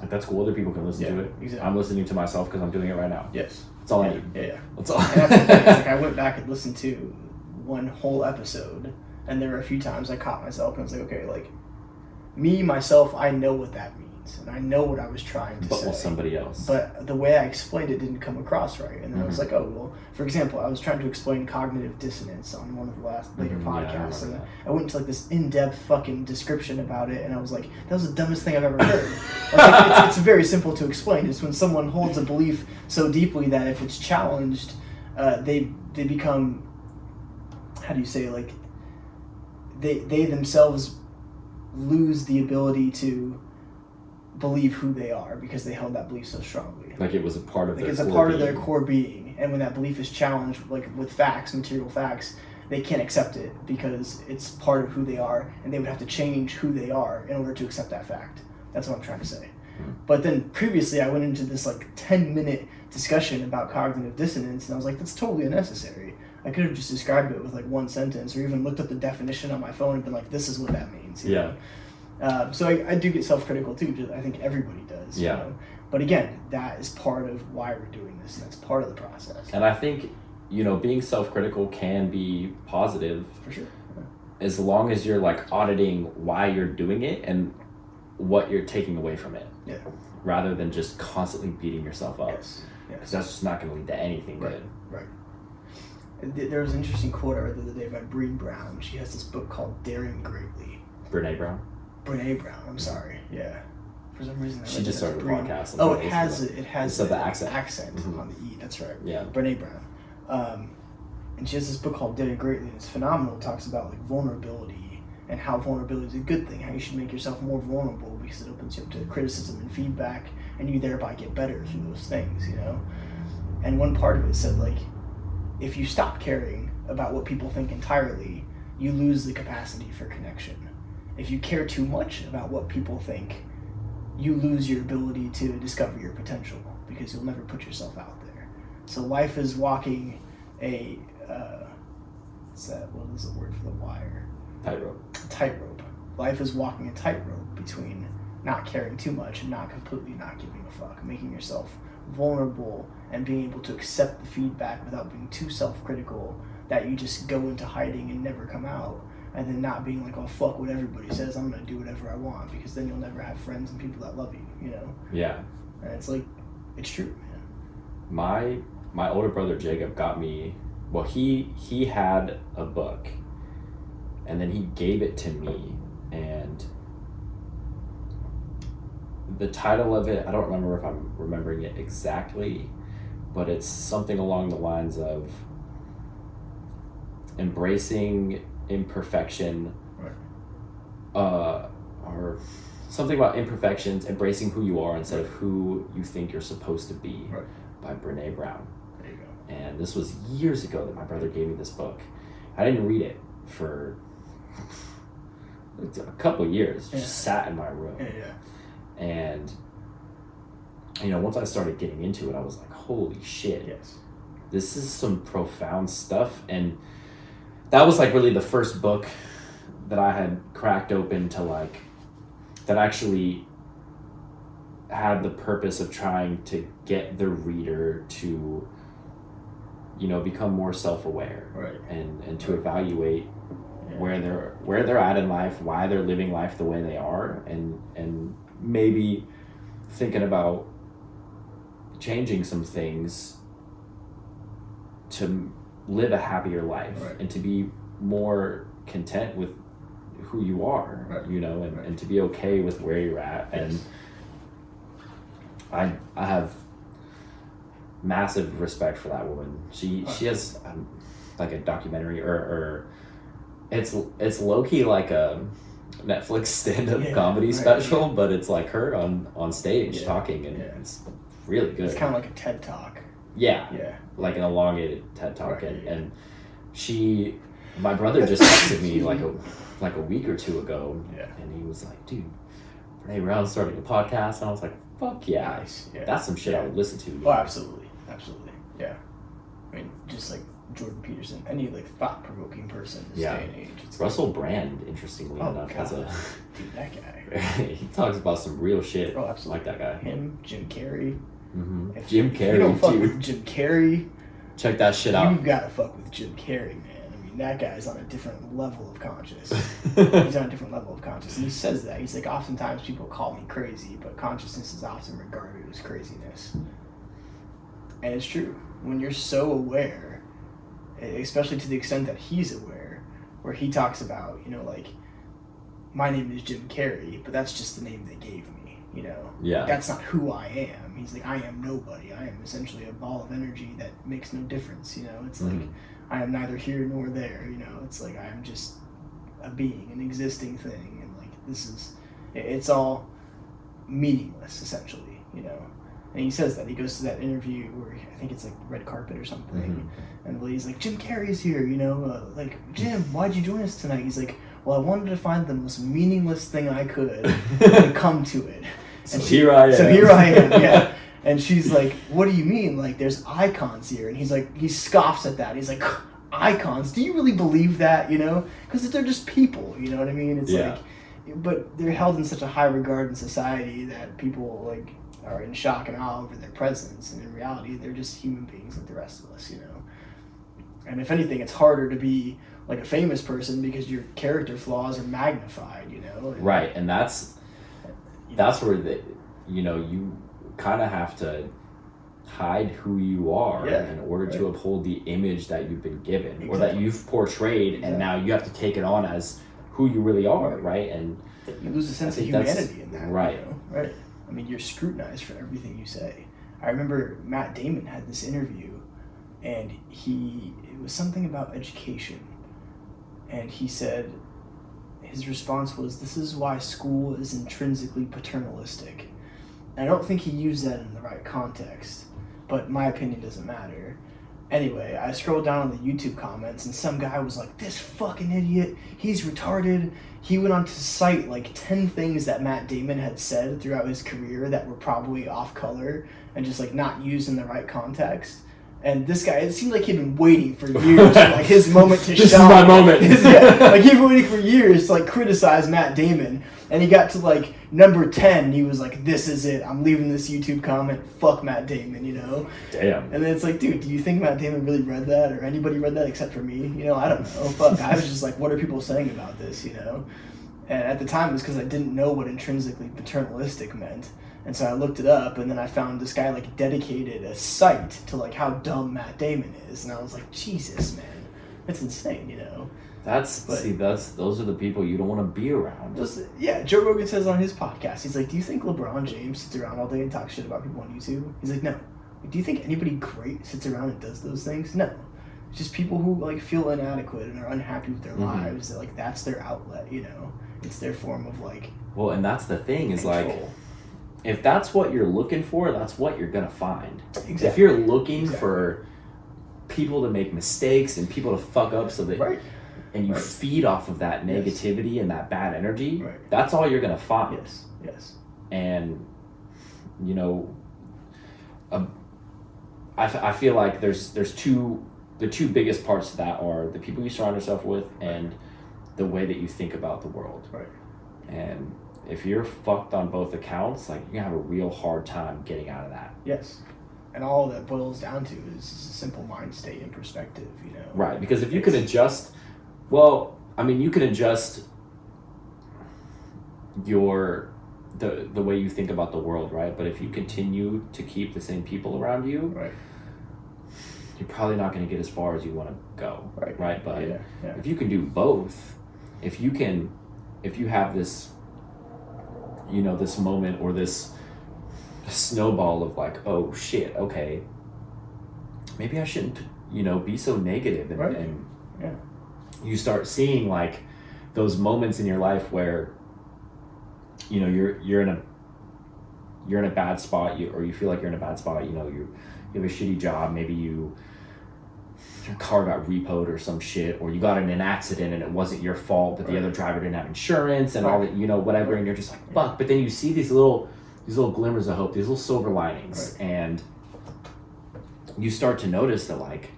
A: like that's cool. Other people can listen to it.
B: Exactly.
A: I'm listening to myself because I'm doing it right now.
B: Yes.
A: That's all I need.
B: Yeah.
A: That's all.
B: And that's the thing. It's like I went back and listened to one whole episode, and there were a few times I caught myself and I was like, okay, like me, myself, I know what that means, and I know what I was trying to say.
A: But with somebody else.
B: But the way I explained it didn't come across right. And then I was like, oh, well, for example, I was trying to explain cognitive dissonance on one of the later podcasts, and I went into like this in-depth fucking description about it, and I was like, that was the dumbest thing I've ever heard. I was like, it's very simple to explain. It's when someone holds a belief so deeply that if it's challenged, they become, how do you say, like, they themselves lose the ability to believe who they are because they held that belief so strongly.
A: Like it was a part of
B: like
A: their
B: it's a part of their core being. And when that belief is challenged, like with facts, material facts, they can't accept it because it's part of who they are, and they would have to change who they are in order to accept that fact. That's what I'm trying to say. But then previously I went into this like 10-minute discussion about cognitive dissonance, and I was like, that's totally unnecessary. I could have just described it with like one sentence, or even looked up the definition on my phone and been like, this is what that means. You know? So I do get self-critical too. I think everybody does.
A: Yeah.
B: You know? But again, that is part of why we're doing this. That's part of the process.
A: And I think, being self-critical can be positive.
B: For sure. Yeah.
A: As long as you're like auditing why you're doing it and what you're taking away from it.
B: Yeah.
A: Rather than just constantly beating yourself up.
B: Yes.
A: Because that's just not going to lead to anything good.
B: Right. There was an interesting quote I read the other day by Brene Brown. She has this book called Daring Greatly.
A: Brene Brown?
B: Brene Brown, I'm sorry. Yeah. For some reason,
A: she just started a podcast.
B: Oh, it has
A: the accent.
B: On the E. That's right.
A: Yeah.
B: Brene Brown. And she has this book called Daring Greatly, and it's phenomenal. It talks about like vulnerability and how vulnerability is a good thing. How you should make yourself more vulnerable because it opens you up to criticism and feedback, and you thereby get better through those things. And one part of it said like, if you stop caring about what people think entirely, you lose the capacity for connection. If you care too much about what people think, you lose your ability to discover your potential because you'll never put yourself out there. So life is walking a, what is the word for the wire? Tightrope. Life is walking a tightrope between not caring too much and not giving a fuck, making yourself vulnerable and being able to accept the feedback without being too self-critical that you just go into hiding and never come out, and then not being like, oh fuck what everybody says, I'm gonna do whatever I want, because then you'll never have friends and people that love you,
A: Yeah.
B: And it's like, it's true, man.
A: My older brother Jacob got me, well, he had a book and then he gave it to me, and the title of it, I don't remember if I'm remembering it exactly, but it's something along the lines of embracing imperfection, or something about imperfections, embracing who you are instead of who you think you're supposed to be, by Brene Brown.
B: There you go.
A: And this was years ago that my brother gave me this book. I didn't read it for a couple years, just sat in my room. And once I started getting into it, I was like, holy shit.
B: Yes.
A: This is some profound stuff. And that was like really the first book that I had cracked open to like that actually had the purpose of trying to get the reader to, you know, become more self-aware,
B: right,
A: and to evaluate where they're at in life, why they're living life the way they are, and maybe thinking about changing some things to live a happier life,
B: right,
A: and to be more content with who you are,
B: right,
A: you know,
B: right,
A: and to be okay with where you're at.
B: Yes.
A: And I have massive respect for that woman. She has like a documentary, or it's low-key like a Netflix stand-up comedy special, but it's like her on stage talking, and it's really good.
B: It's kind of like a TED Talk.
A: Yeah, like an elongated TED Talk, and she, my brother just texted me like a week or two ago, and he was like, dude, Brene Brown starting a podcast, and I was like, fuck yeah,
B: nice.
A: That's some shit I would listen to.
B: Oh, absolutely, yeah. I mean, just like Jordan Peterson, any like thought-provoking person in this day and age. It's
A: Russell Brand, interestingly enough, has
B: dude, that guy.
A: He talks about some real shit.
B: Oh, absolutely.
A: Like that guy.
B: Him, Jim Carrey.
A: Mm-hmm.
B: If
A: Jim Carrey,
B: you don't fuck
A: too.
B: with Jim Carrey,
A: check that shit out.
B: You've got to fuck with Jim Carrey, man. I mean, that guy's on a different level of conscious. He's on a different level of conscious, and he says that. He's like, oftentimes people call me crazy, but consciousness is often regarded as craziness. And it's true. When you're so aware, especially to the extent that he's aware, where he talks about, you know, like, my name is Jim Carrey, but that's just the name they gave me, you know?
A: Yeah.
B: That's not who I am. He's like, I am nobody. I am essentially a ball of energy that makes no difference, you know? It's like, I am neither here nor there, you know? It's like, I am just a being, an existing thing, and like, it's all meaningless, essentially, you know? And he says that. He goes to that interview where I think it's like red carpet or something, and the lady's like, Jim Carrey's here, you know? Like, Jim, why'd you join us tonight? He's like, well, I wanted to find the most meaningless thing I could and come to it. And
A: here I am.
B: So here I am, yeah. And she's like, what do you mean? Like, there's icons here. And he's like, he scoffs at that. He's like, icons? Do you really believe that, you know? Because they're just people, you know what I mean? It's like, but they're held in such a high regard in society that people, like, are in shock and awe over their presence. And in reality, they're just human beings like the rest of us, you know? And if anything, it's harder to be like a famous person because your character flaws are magnified, you know? And,
A: right, and that's where you kind of have to hide who you are in order to uphold the image that you've been given or that you've portrayed, and now you have to take it on as who you really are, right? And
B: you lose a sense of humanity in that,
A: right?
B: You know? Right. I mean, you're scrutinized for everything you say. I remember Matt Damon had this interview, and it was something about education. And he said, his response was, this is why school is intrinsically paternalistic. And I don't think he used that in the right context, but my opinion doesn't matter. Anyway, I scrolled down on the YouTube comments, and some guy was like, this fucking idiot, he's retarded. He went on to cite like 10 things that Matt Damon had said throughout his career that were probably off color and just like not used in the right context. And this guy, it seemed like he'd been waiting for years for like his moment to shine.
A: This is my moment.
B: Like he'd been waiting for years to like criticize Matt Damon. And he got to like number 10, he was like, this is it. I'm leaving this YouTube comment. Fuck Matt Damon, you know?
A: Damn.
B: And then it's like, dude, do you think Matt Damon really read that? Or anybody read that except for me? You know, I don't know. Fuck. I was just like, what are people saying about this, you know? And at the time, it was because I didn't know what intrinsically paternalistic meant. And so I looked it up, and then I found this guy like dedicated a site to like how dumb Matt Damon is, and I was like, Jesus, man, that's insane, you know.
A: Those are the people you don't want to be around.
B: Joe Rogan says on his podcast, he's like, do you think LeBron James sits around all day and talks shit about people on YouTube? He's like, no. Do you think anybody great sits around and does those things? No. It's just people who like feel inadequate and are unhappy with their lives. That like that's their outlet, you know. It's their form of like.
A: Well, and that's the thing is
B: control.
A: like. If that's what you're looking for, that's what you're going to find.
B: Exactly.
A: If you're looking for people to make mistakes and people to fuck up so that and you feed off of that negativity and that bad energy, that's all you're going to find.
B: Yes.
A: And, you know, I feel like the two biggest parts to that are the people you surround yourself with and the way that you think about the world.
B: Right.
A: And if you're fucked on both accounts, like, you're gonna have a real hard time getting out of that.
B: Yes. And all that boils down to is a simple mind state and perspective, you know.
A: Right, because if you can adjust, well, I mean, you can adjust the way you think about the world, right? But if you continue to keep the same people around you,
B: right,
A: you're probably not going to get as far as you want to go, right? But if you can do both, if you have this, you know, this moment or this snowball of like, oh shit, okay, maybe I shouldn't, you know, be so negative, and you start seeing like those moments in your life where, you know, you're in a bad spot, or you feel like you're in a bad spot, you know, you have a shitty job, maybe your car got repoed or some shit, or you got in an accident and it wasn't your fault, but the other driver didn't have insurance and all that, you know, whatever, and you're just like, fuck. But then you see these little glimmers of hope, these little silver linings, and you start to notice that, like,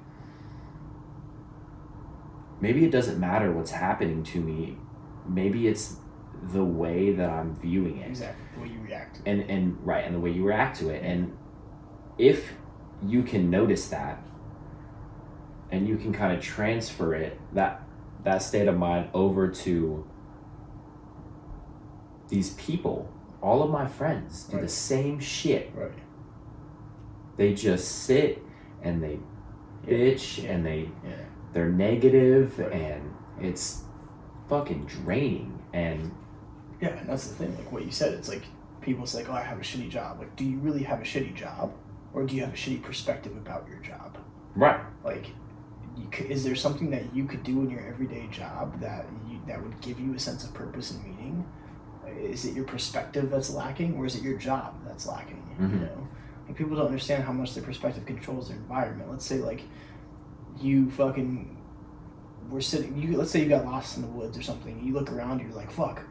A: maybe it doesn't matter what's happening to me, maybe it's the way that I'm viewing it.
B: Exactly, the way you react to
A: it. And the way you react to it. And if you can notice that, and you can kind of transfer it, that state of mind, over to these people, all of my friends do the same shit.
B: Right.
A: They just sit and they bitch and they're negative, and it's fucking draining. And
B: yeah, and that's the thing, like what you said, it's like people say, oh, I have a shitty job. Like, do you really have a shitty job, or do you have a shitty perspective about your job?
A: Right.
B: Like, is there something that you could do in your everyday job that would give you a sense of purpose and meaning? Is it your perspective that's lacking, or is it your job that's lacking?
A: Mm-hmm.
B: You know, like, people don't understand how much their perspective controls their environment. Let's say, like, you fucking were sitting, let's say you got lost in the woods or something, you look around, you're like, fuck,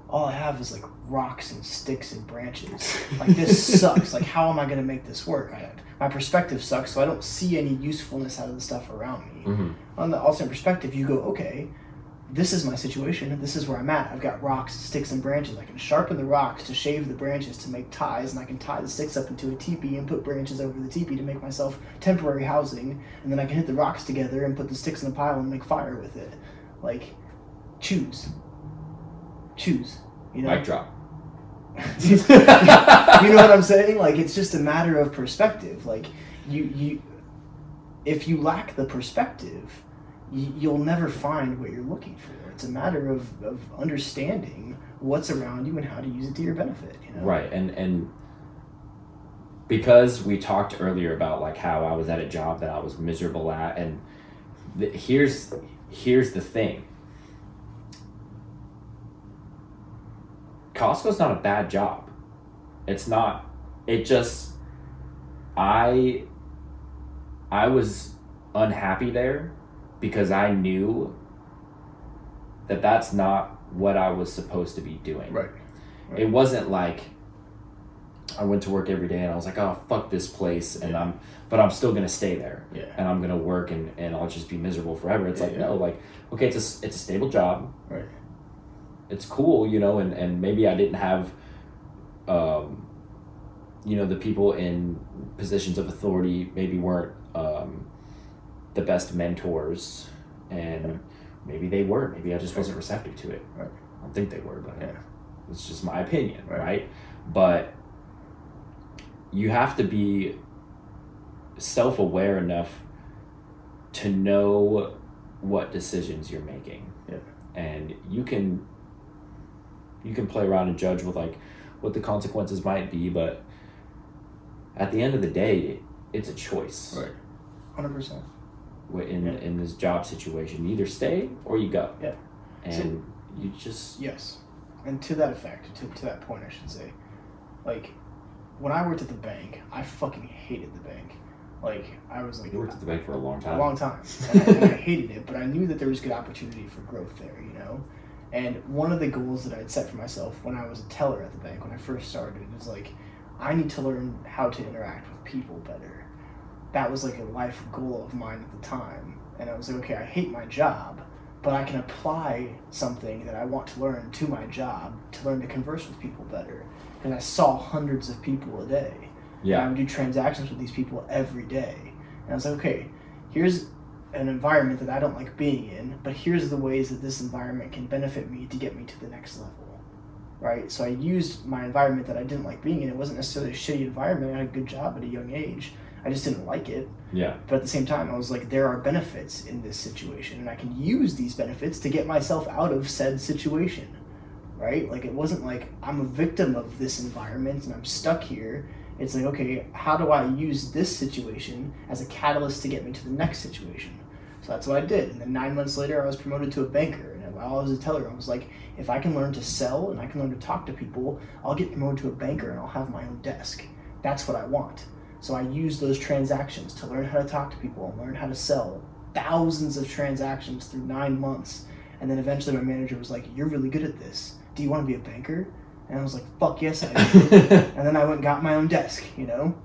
B: all I have is like rocks and sticks and branches. Like, this sucks. Like, how am I gonna make this work? My perspective sucks, so I don't see any usefulness out of the stuff around me.
A: Mm-hmm.
B: On the alternate perspective, you go, okay, this is my situation, this is where I'm at. I've got rocks, sticks, and branches. I can sharpen the rocks to shave the branches to make ties, and I can tie the sticks up into a teepee and put branches over the teepee to make myself temporary housing, and then I can hit the rocks together and put the sticks in a pile and make fire with it. Like, choose, you know?
A: Mic drop.
B: You know what I'm saying? Like, it's just a matter of perspective. Like, you if you lack the perspective, you'll never find what you're looking for. It's a matter of understanding what's around you and how to use it to your benefit, you know?
A: Right. And because we talked earlier about like how I was at a job that I was miserable at, and here's the thing. Costco's not a bad job. It's not. It just, I was unhappy there because I knew that that's not what I was supposed to be doing.
B: Right.
A: It wasn't like I went to work every day and I was like, oh, fuck this place, and I'm still gonna stay there.
B: Yeah.
A: And I'm gonna work and I'll just be miserable forever. It's no, like, okay, it's a stable job.
B: Right.
A: It's cool, you know, and maybe I didn't have, you know, the people in positions of authority maybe weren't the best mentors, and maybe they were. Maybe I just wasn't receptive to it.
B: Right.
A: I don't think they were, but it's just my opinion, right? But you have to be self-aware enough to know what decisions you're making.
B: Yeah.
A: And you can play around and judge with like what the consequences might be, but at the end of the day, it's a choice.
B: Right. 100%.
A: In this job situation, you either stay or you go.
B: Yeah.
A: And you just...
B: Yes. And to that effect, to that point, I should say, like, when I worked at the bank, I fucking hated the bank. Like, I was like...
A: You worked at the bank for a long time.
B: A long time. And I hated it, but I knew that there was good opportunity for growth there, you know? And one of the goals that I'd set for myself when I was a teller at the bank, when I first started, was like, I need to learn how to interact with people better. That was like a life goal of mine at the time. And I was like, okay, I hate my job, but I can apply something that I want to learn to my job to learn to converse with people better. And I saw hundreds of people a day.
A: Yeah.
B: And I would do transactions with these people every day. And I was like, okay, here's an environment that I don't like being in, but here's the ways that this environment can benefit me to get me to the next level. Right? So I used my environment that I didn't like being in. It wasn't necessarily a shitty environment. I had a good job at a young age. I just didn't like it.
A: Yeah.
B: But at the same time, I was like, there are benefits in this situation, and I can use these benefits to get myself out of said situation. Right? Like, it wasn't like I'm a victim of this environment and I'm stuck here. It's like, okay, how do I use this situation as a catalyst to get me to the next situation? So that's what I did. And then 9 months later, I was promoted to a banker. And while I was a teller, I was like, if I can learn to sell and I can learn to talk to people, I'll get promoted to a banker and I'll have my own desk. That's what I want. So I used those transactions to learn how to talk to people and learn how to sell. Thousands of transactions through 9 months. And then eventually my manager was like, you're really good at this. Do you want to be a banker? And I was like, fuck yes, I do. And then I went and got my own desk, you know?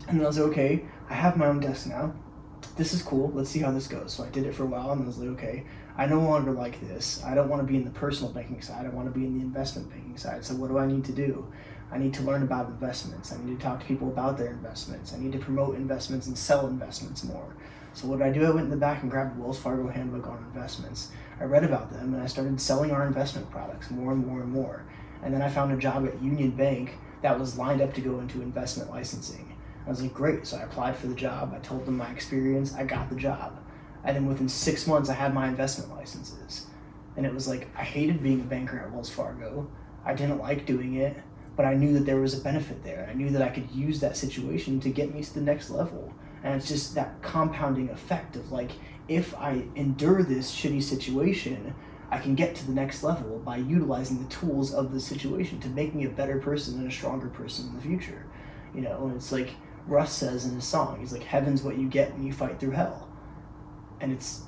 B: And then I was like, okay, I have my own desk now. This is cool. Let's see how this goes. So I did it for a while and I was like, okay, I no longer like this. I don't want to be in the personal banking side. I want to be in the investment banking side. So what do I need to do? I need to learn about investments. I need to talk to people about their investments. I need to promote investments and sell investments more. So what did I do? I went in the back and grabbed a Wells Fargo handbook on investments. I read about them and I started selling our investment products more and more and more. And then I found a job at Union Bank that was lined up to go into investment licensing. I was like, great. So I applied for the job. I told them my experience. I got the job. And then within 6 months, I had my investment licenses. And it was like, I hated being a banker at Wells Fargo. I didn't like doing it, but I knew that there was a benefit there. I knew that I could use that situation to get me to the next level. And it's just that compounding effect of like, if I endure this shitty situation, I can get to the next level by utilizing the tools of the situation to make me a better person and a stronger person in the future. You know, and it's like Russ says in his song, he's like, heaven's what you get when you fight through hell. And it's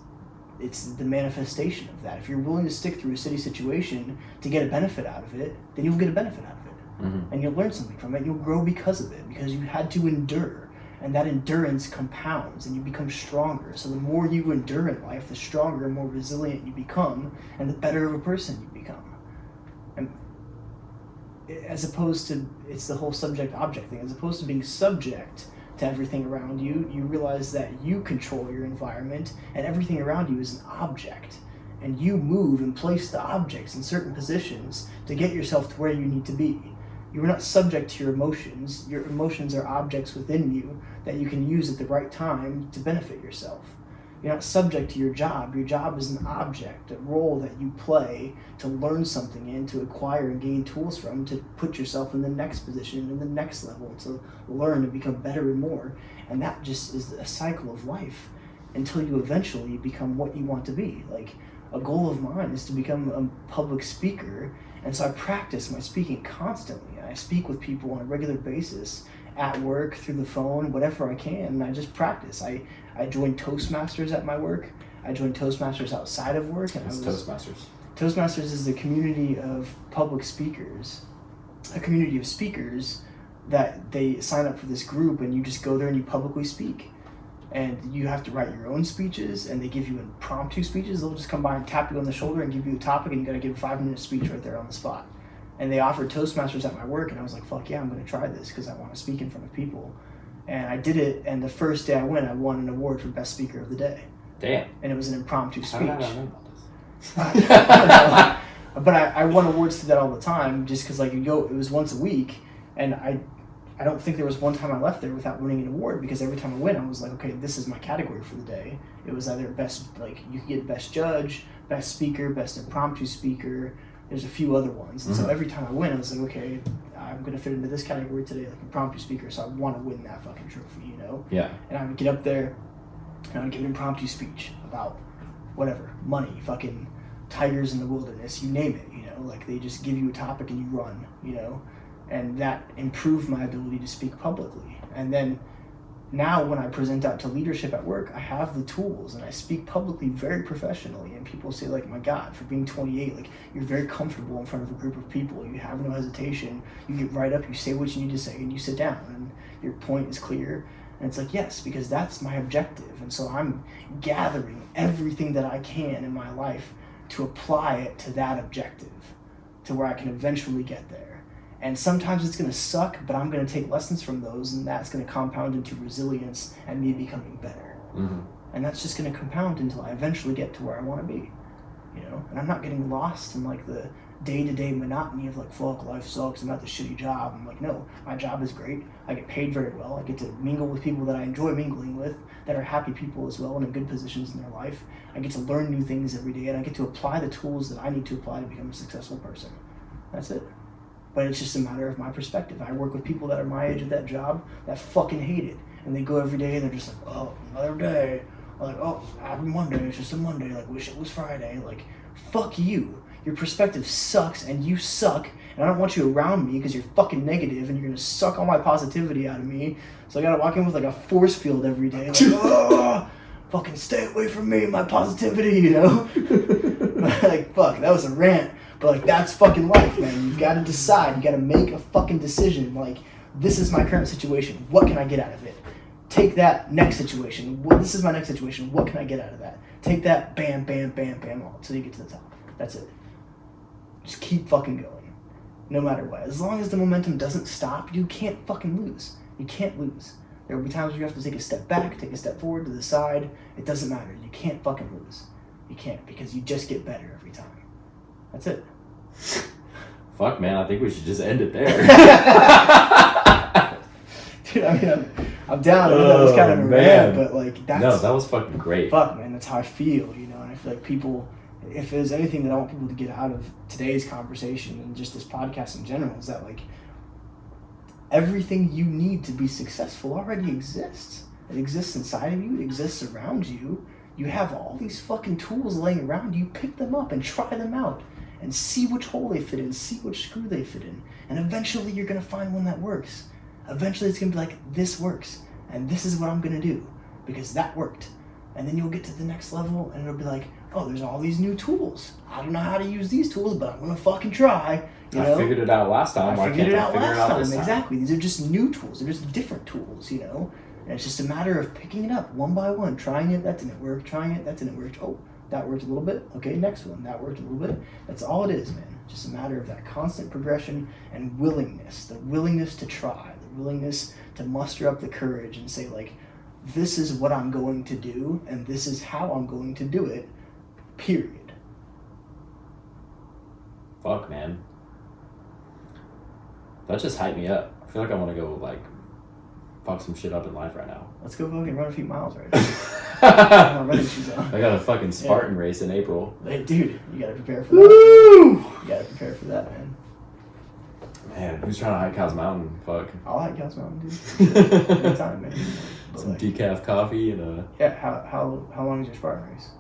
B: the manifestation of that. If you're willing to stick through a shitty situation to get a benefit out of it, then you'll get a benefit out of it. Mm-hmm. And you'll learn something from it. You'll grow because of it, because you had to endure. And that endurance compounds and you become stronger. So the more you endure in life, the stronger and more resilient you become and the better of a person you become. And as opposed to, it's the whole subject-object thing, as opposed to being subject to everything around you, you realize that you control your environment and everything around you is an object. And you move and place the objects in certain positions to get yourself to where you need to be. You're not subject to your emotions. Your emotions are objects within you that you can use at the right time to benefit yourself. You're not subject to your job. Your job is an object, a role that you play to learn something in, to acquire and gain tools from, to put yourself in the next position, in the next level, to learn and become better and more. And that just is a cycle of life until you eventually become what you want to be. Like, a goal of mine is to become a public speaker. And so I practice my speaking constantly. I speak with people on a regular basis, at work, through the phone, whatever I can, and I just practice. I joined Toastmasters at my work. I joined Toastmasters outside of work. And
A: Toastmasters?
B: Toastmasters is a community of public speakers, a community of speakers that they sign up for this group, and you just go there and you publicly speak. And you have to write your own speeches, and they give you impromptu speeches. They'll just come by and tap you on the shoulder and give you a topic, and you got to give a 5-minute speech right there on the spot. And they offered Toastmasters at my work, and I was like, fuck yeah, I'm going to try this because I want to speak in front of people. And I did it, and the first day I went, I won an award for Best Speaker of the Day.
A: Damn.
B: And it was an impromptu speech.
A: How did I know about this?
B: I don't know. But I won awards to that all the time just because like it was once a week, and I don't think there was one time I left there without winning an award, because every time I win, I was like, okay, this is my category for the day. It was either best, like you could get best judge, best speaker, best impromptu speaker. There's a few other ones. And so every time I win, I was like, okay, I'm going to fit into this category today, like impromptu speaker. So I want to win that fucking trophy, you know?
A: Yeah.
B: And I would get up there and I would give an impromptu speech about whatever, money, fucking tigers in the wilderness, you name it, you know? Like they just give you a topic and you run, you know? And that improved my ability to speak publicly. And then now when I present out to leadership at work, I have the tools and I speak publicly very professionally. And people say like, my God, for being 28, like you're very comfortable in front of a group of people. You have no hesitation. You get right up, you say what you need to say, and you sit down and your point is clear. And it's like, yes, because that's my objective. And so I'm gathering everything that I can in my life to apply it to that objective, to where I can eventually get there. And sometimes it's going to suck, but I'm going to take lessons from those, and that's going to compound into resilience and me becoming better.
A: Mm-hmm.
B: And that's just going to compound until I eventually get to where I want to be, you know? And I'm not getting lost in like the day-to-day monotony of like, fuck, life sucks, I'm at this shitty job. I'm like, no, my job is great. I get paid very well. I get to mingle with people that I enjoy mingling with, that are happy people as well and in good positions in their life. I get to learn new things every day, and I get to apply the tools that I need to apply to become a successful person. That's it. But it's just a matter of my perspective. I work with people that are my age at that job that fucking hate it. And they go every day and they're just like, oh, another day. Like, oh, happy Monday, it's just a Monday. Like, wish it was Friday. Like, fuck you. Your perspective sucks and you suck. And I don't want you around me because you're fucking negative and you're going to suck all my positivity out of me. So I got to walk in with like a force field every day. Like, oh, fucking stay away from me and my positivity, you know? Like, fuck, that was a rant. But like, that's fucking life, man. You've got to decide. You got to make a fucking decision. Like, this is my current situation. What can I get out of it? Take that next situation. This is my next situation. What can I get out of that? Take that, bam, bam, bam, bam, all until you get to the top. That's it. Just keep fucking going. No matter what. As long as the momentum doesn't stop, you can't fucking lose. You can't lose. There will be times where you have to take a step back, take a step forward, to the side. It doesn't matter. You can't fucking lose. You can't, because you just get better every time. That's it.
A: Fuck, man, I think we should just end it there.
B: Dude, I mean, I'm down. I know that was kind of a rant, but like, that's...
A: No, that was fucking great.
B: Fuck, man, that's how I feel, you know? And I feel like people, if there's anything that I want people to get out of today's conversation and just this podcast in general, is that, like, everything you need to be successful already exists. It exists inside of you. It exists around you. You have all these fucking tools laying around you. Pick them up and try them out and see which hole they fit in, see which screw they fit in. And eventually you're going to find one that works. Eventually it's going to be like, this works. And this is what I'm going to do because that worked. And then you'll get to the next level and it'll be like, oh, there's all these new tools. I don't know how to use these tools, but I'm going to fucking try. You know?
A: I figured it out last time.
B: I figured it out last time.
A: This time?
B: Exactly. These are just new tools. They're just different tools, you know? And it's just a matter of picking it up one by one, trying it, that didn't work, trying it, that didn't work. Oh, that worked a little bit. Okay, next one. That worked a little bit. That's all it is, man. Just a matter of that constant progression and willingness. The willingness to try. The willingness to muster up the courage and say, like, this is what I'm going to do, and this is how I'm going to do it, period.
A: Fuck, man. That just hyped me up. I feel like I want to go, like, fuck some shit up in life right now.
B: Let's go fucking run a few miles right now. I running shoes on.
A: I got a fucking Spartan race in April.
B: Hey, dude, you gotta prepare for that. Woo! You gotta prepare for that, man.
A: Man, who's trying to hike Cows Mountain? Fuck.
B: I'll hike Cows Mountain, dude. Anytime, man. But
A: some
B: like,
A: decaf coffee and a...
B: Yeah, how long is your Spartan race?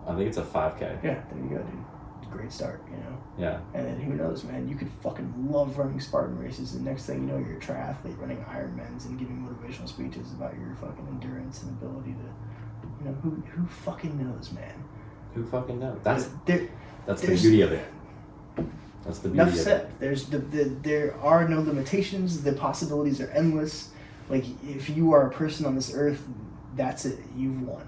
A: I think it's a 5K.
B: Yeah, there you go, dude. It's a great start, you know?
A: Yeah.
B: And then who knows, man, you could fucking love running Spartan races, and next thing you know, you're a triathlete running Ironmans and giving motivational speeches about your fucking endurance and ability to, you know, who fucking knows, man?
A: Who fucking knows? That's the
B: there's-
A: beauty of it. That's the beauty
B: Enough
A: of
B: said.
A: it.
B: There are no limitations. The possibilities are endless. Like, if you are a person on this earth, that's it. You've won.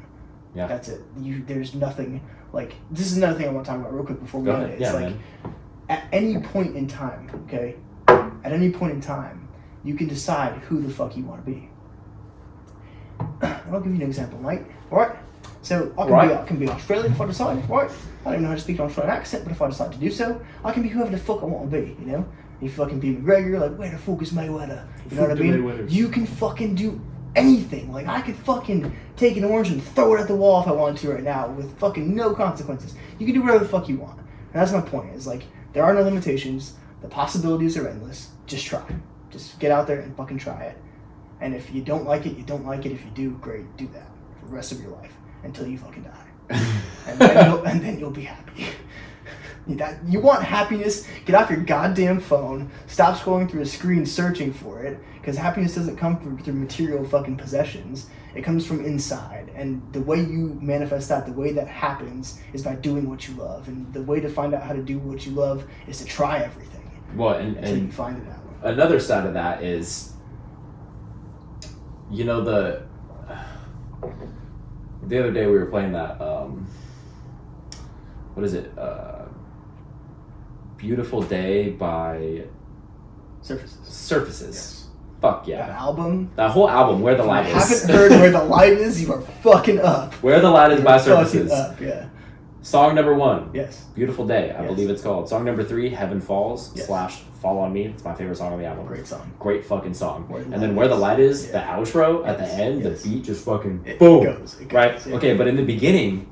A: Yeah.
B: That's it. There's nothing. Like, this is another thing I want to talk about real quick before we end it. It's
A: Yeah,
B: like,
A: man.
B: at any point in time, okay? At any point in time, you can decide who the fuck you want to be. I'll give you an example, mate. Alright? So, I can be Australian if I decide, right? I don't even know how to speak an Australian accent, but if I decide to do so, I can be whoever the fuck I want to be, you know? You fucking be McGregor, like, where the fuck is Mayweather? You know what I mean? You can fucking do anything. Like, I could fucking take an orange and throw it at the wall if I wanted to right now with fucking no consequences. You can do whatever the fuck you want. And that's my point, is like, there are no limitations. The possibilities are endless. Just try. Just get out there and fucking try it. And if you don't like it, you don't like it. If you do, great, do that for the rest of your life until you fucking die. and then you'll be happy. You want happiness? Get off your goddamn phone. Stop scrolling through a screen searching for it, because happiness doesn't come through material fucking possessions. It comes from inside, and the way you manifest that, the way that happens, is by doing what you love. And the way to find out how to do what you love is to try everything.
A: Well,
B: until you find it out.
A: Another side of that is You know, the other day we were playing that, what is it? Beautiful Day by Surfaces.
B: Yes.
A: Fuck yeah.
B: That album.
A: That whole album, Where the
B: If
A: Light
B: you
A: Is.
B: haven't heard Where the Light Is, you are fucking up.
A: Where the Light Is by
B: You're
A: Surfaces.
B: fucking up, yeah.
A: Song number 1.
B: Yes.
A: Beautiful Day, I
B: Yes.
A: believe it's called. Song number 3, Heaven Falls
B: Yes.
A: / Fall on Me. It's my favorite song on the album.
B: Great song.
A: Great fucking song.
B: Where the
A: And then
B: Light
A: Where the
B: Is.
A: Light Is,
B: Yeah.
A: the outro at the
B: Yes.
A: end,
B: Yes.
A: the beat just fucking
B: It
A: boom.
B: goes,
A: Right?
B: yeah.
A: Okay, but in the beginning,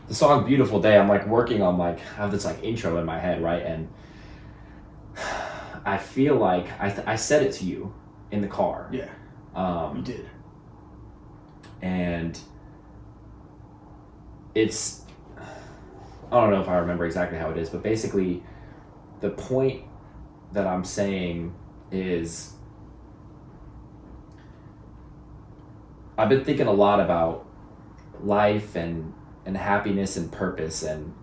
A: the song Beautiful Day, I'm like working on like, I have this like intro in my head, right? And I feel like, I said it to you in the car.
B: Yeah. You did.
A: And it's, I don't know if I remember exactly how it is, but basically the point that I'm saying is I've been thinking a lot about life and happiness and purpose, and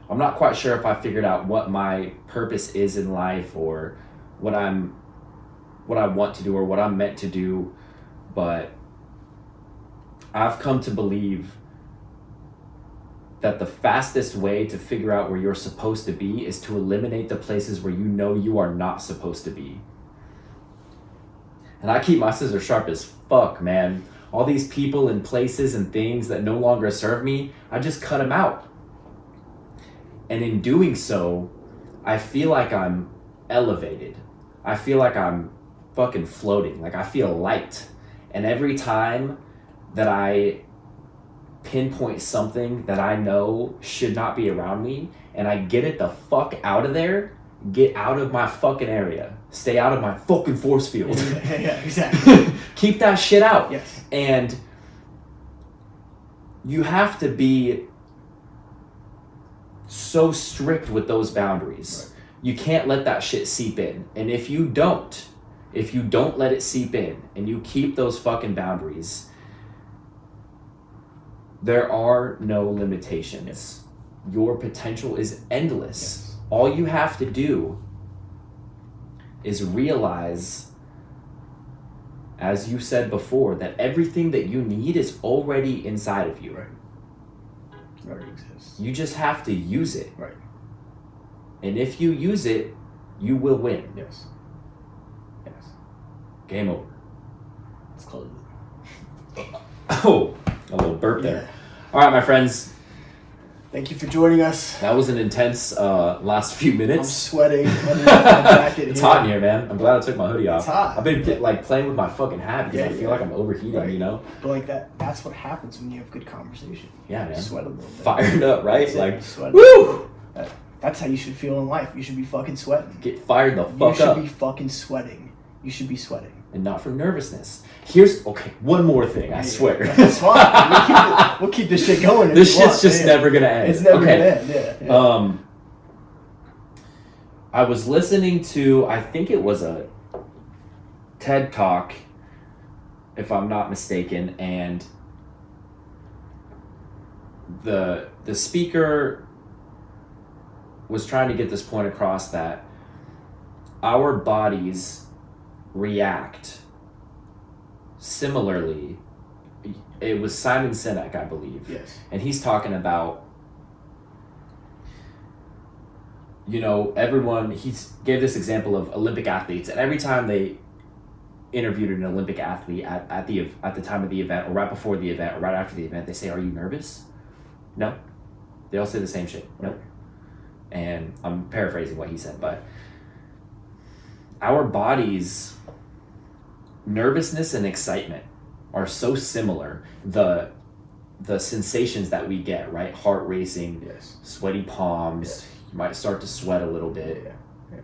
A: I'm not quite sure if I figured out what my purpose is in life or what I want to do or what I'm meant to do, but I've come to believe that the fastest way to figure out where you're supposed to be is to eliminate the places where you know you are not supposed to be. And I keep my scissors sharp as fuck, man. All these people and places and things that no longer serve me, I just cut them out. And in doing so, I feel like I'm elevated. I feel like I'm fucking floating. Like I feel light. And every time that I pinpoint something that I know should not be around me and I get it the fuck out of there, get out of my fucking area. Stay out of my fucking force field.
B: Yeah, exactly.
A: Keep that shit out.
B: Yes.
A: And you have to be so strict with those boundaries.
B: Right.
A: You can't let that shit seep in. And if you don't let it seep in and you keep those fucking boundaries, there are no limitations.
B: Yes.
A: Your potential is endless.
B: Yes.
A: All you have to do is realize, as you said before, that everything that you need is already inside of you.
B: Right. It already exists.
A: You just have to use it.
B: Right.
A: And if you use it, you will win.
B: Yes. Yes.
A: Game over.
B: Let's close it.
A: Oh, a little burp there.
B: Yeah.
A: All right, my friends.
B: Thank you for joining us.
A: That was an intense last few
B: I'm
A: minutes.
B: sweating underneath my jacket.
A: It's
B: here.
A: hot in here, man. I'm glad I took my hoodie off.
B: It's hot.
A: I've been playing with my fucking hat because
B: Yeah,
A: I feel
B: yeah.
A: like I'm overheating,
B: Right.
A: you know?
B: But like that's what happens when you have good conversation.
A: Yeah,
B: You
A: man.
B: sweat a little bit.
A: Fired up, right?
B: That's it,
A: Like,
B: you sweat.
A: woo!
B: That's how you should feel in life. You should be fucking sweating.
A: Get fired the
B: You
A: fuck
B: should
A: up.
B: be fucking sweating. You should be sweating.
A: And not from nervousness. Here's, okay, one more thing, I swear.
B: That's fine. We'll keep this shit going. If
A: This
B: you
A: shit's
B: want.
A: just
B: Yeah.
A: never gonna end.
B: It's never
A: Okay.
B: gonna end. Yeah.
A: I was listening to, I think it was a TED Talk, if I'm not mistaken, and the speaker was trying to get this point across that our bodies react similarly. It was Simon Sinek, I believe.
B: Yes.
A: And he's talking about, you know, everyone, he gave this example of Olympic athletes, and every time they interviewed an Olympic athlete at the time of the event, or right before the event, or right after the event, they say, "Are you nervous?" No. They all say the same shit. No. And I'm paraphrasing what he said, but our bodies, nervousness and excitement are so similar. The sensations that we get, right? Heart racing,
B: Yes.
A: sweaty palms,
B: Yes.
A: you might start to sweat a little bit.
B: Yeah.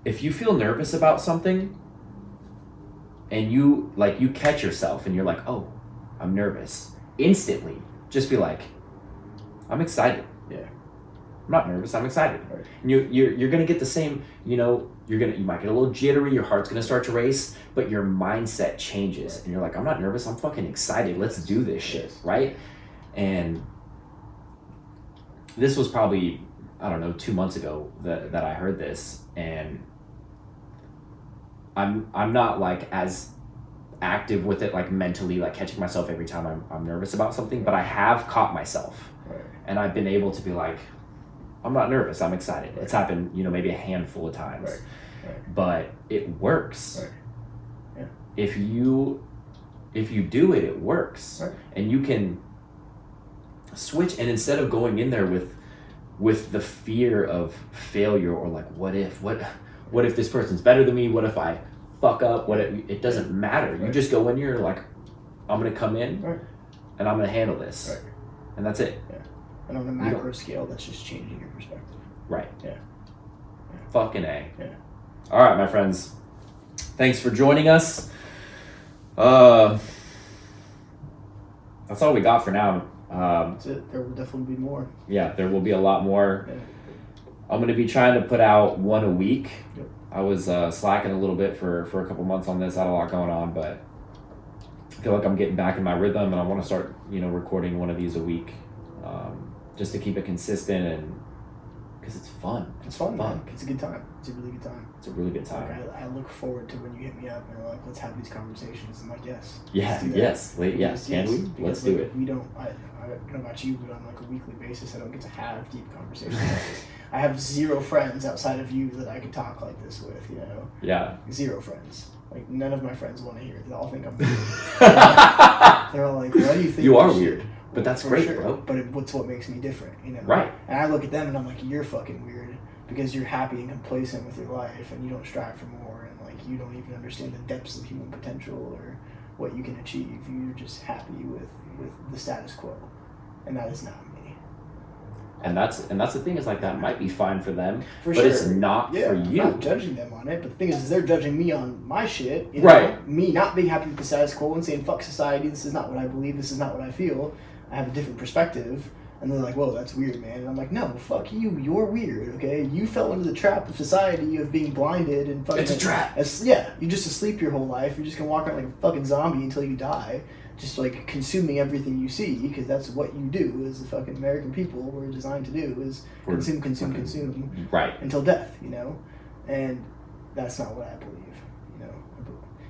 A: If you feel nervous about something and you catch yourself and you're like, "Oh, I'm nervous," instantly just be like, "I'm excited."
B: Yeah.
A: I'm not nervous, I'm excited.
B: Right.
A: And you're gonna get the same, you know, you might get a little jittery, your heart's gonna start to race, but your mindset changes.
B: Right.
A: And you're like, "I'm not nervous, I'm fucking excited, let's do this shit,"
B: Yes.
A: right? And this was probably, I don't know, 2 months ago that I heard this, and I'm not like as active with it, like mentally, like catching myself every time I'm nervous about something, but I have caught myself.
B: Right.
A: And I've been able to be like, I'm not nervous, I'm excited. Right. It's happened, maybe a handful of times.
B: Right. Right.
A: But it works.
B: Right. Yeah.
A: If you do it, it works.
B: Right.
A: And you can switch, and instead of going in there with the fear of failure, or like, what if this person's better than me? What if I fuck up? It doesn't matter. Right. You just go in here like, I'm gonna come in, right, and I'm gonna handle this.
B: Right.
A: And that's it.
B: Yeah. And on a macro scale, that's just changing your perspective.
A: Right.
B: Yeah.
A: Fucking A.
B: Yeah.
A: All right, my friends. Thanks for joining us. That's all we got for now.
B: That's it. There will definitely be more.
A: Yeah, there will be a lot more.
B: Yeah.
A: I'm going to be trying to put out one a week.
B: Yep.
A: I was slacking a little bit for a couple months on this. I had a lot going on, but I feel like I'm getting back in my rhythm, and I want to start, recording one of these a week, just to keep it consistent, and because it's fun.
B: It's fun, man. It's a good time. It's a really good time.
A: It's a really good time.
B: Like, I look forward to when you hit me up and you're like, let's have these conversations. I'm like, yes.
A: Yeah, yes. Wait, yes. Can we?
B: Because,
A: let's do it.
B: We don't, I don't know about you, but on like a weekly basis, I don't get to have deep conversations like this. I have 0 friends outside of you that I could talk like this with,
A: Yeah.
B: 0 friends. Like, none of my friends want to hear it. They all think I'm weird. They're all like, why do you think
A: you are
B: shit?
A: weird? But that's great,
B: sure.
A: bro.
B: But it's what makes me different,
A: Right.
B: And I look at them and I'm like, you're fucking weird because you're happy and complacent with your life and you don't strive for more, and like you don't even understand the depths of human potential or what you can achieve. You're just happy with the status quo, and that is not me.
A: And that's the thing, is like, that might be fine for them,
B: but
A: sure. It's not for you.
B: I'm not judging them on it, but the thing is they're judging me on my shit.
A: Right.
B: Me not being happy with the status quo and saying fuck society. This is not what I believe. This is not what I feel. I have a different perspective. And they're like, whoa, that's weird, man. And I'm like, no, fuck you. You're weird, okay? You fell into the trap of society of being blinded and fucking...
A: It's a trap.
B: You're just asleep your whole life. You're just going to walk around like a fucking zombie until you die. Just, like, consuming everything you see, because that's what you do as the fucking American people. We're designed to do is consume.
A: Right.
B: Until death, And that's not what I believe,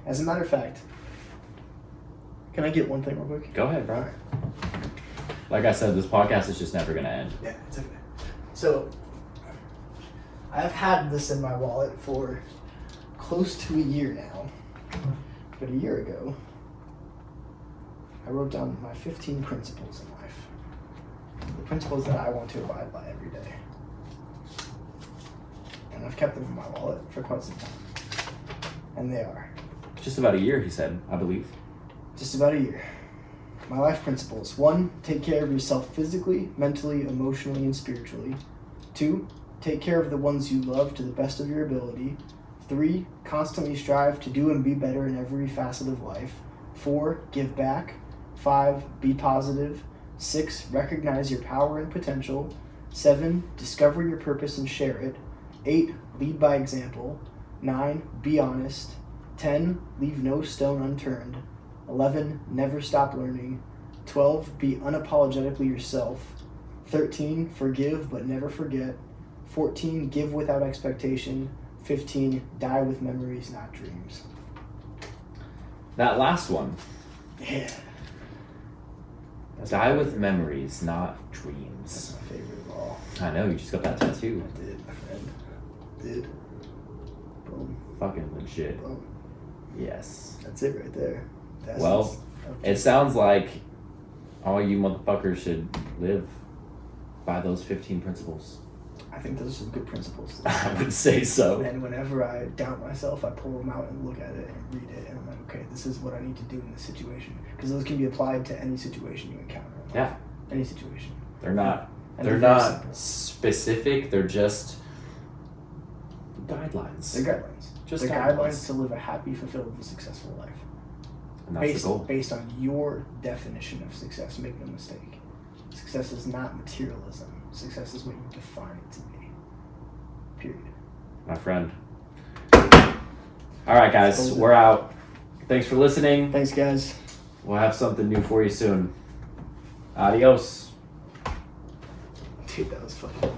B: As a matter of fact, can I get one thing real quick?
A: Go ahead, bro.
B: All right.
A: Like I said, this podcast is just never going to end.
B: Yeah, it's okay. So, I've had this in my wallet for close to a year now. But a year ago, I wrote down my 15 principles in life. The principles that I want to abide by every day. And I've kept them in my wallet for quite some time. And they are.
A: Just about a year, he said, I believe.
B: Just about a year. My life principles. 1, take care of yourself physically, mentally, emotionally, and spiritually. 2, take care of the ones you love to the best of your ability. 3, constantly strive to do and be better in every facet of life. 4, give back. 5, be positive. 6, recognize your power and potential. 7, discover your purpose and share it. 8, lead by example. 9, be honest. 10, leave no stone unturned. 11, never stop learning. 12, be unapologetically yourself. 13, forgive but never forget. 14, give without expectation. 15, die with memories, not dreams.
A: That last one.
B: Yeah.
A: Die with memories, not dreams.
B: That's my favorite of all.
A: I know, you just got that tattoo.
B: I did, my friend. Did. Boom.
A: Fucking legit.
B: Boom.
A: Yes.
B: That's it right there.
A: Well, it sounds like all you motherfuckers should live by those 15 principles.
B: I think those are some good principles.
A: I would say so.
B: And whenever I doubt myself, I pull them out and look at it and read it, and I'm like, okay, this is what I need to do in this situation. Because those can be applied to any situation you encounter in life.
A: Yeah.
B: Any situation.
A: They're not specific, they're just guidelines.
B: They're guidelines.
A: Just
B: they're guidelines to live a happy, fulfilled, and successful life.
A: And that's the goal.
B: Based on your definition of success. Make no mistake. Success is not materialism. Success is what you define it to be. Period.
A: My friend. All right, guys, we're out. Thanks for listening.
B: Thanks, guys.
A: We'll have something new for you soon. Adios.
B: Dude, that was fucking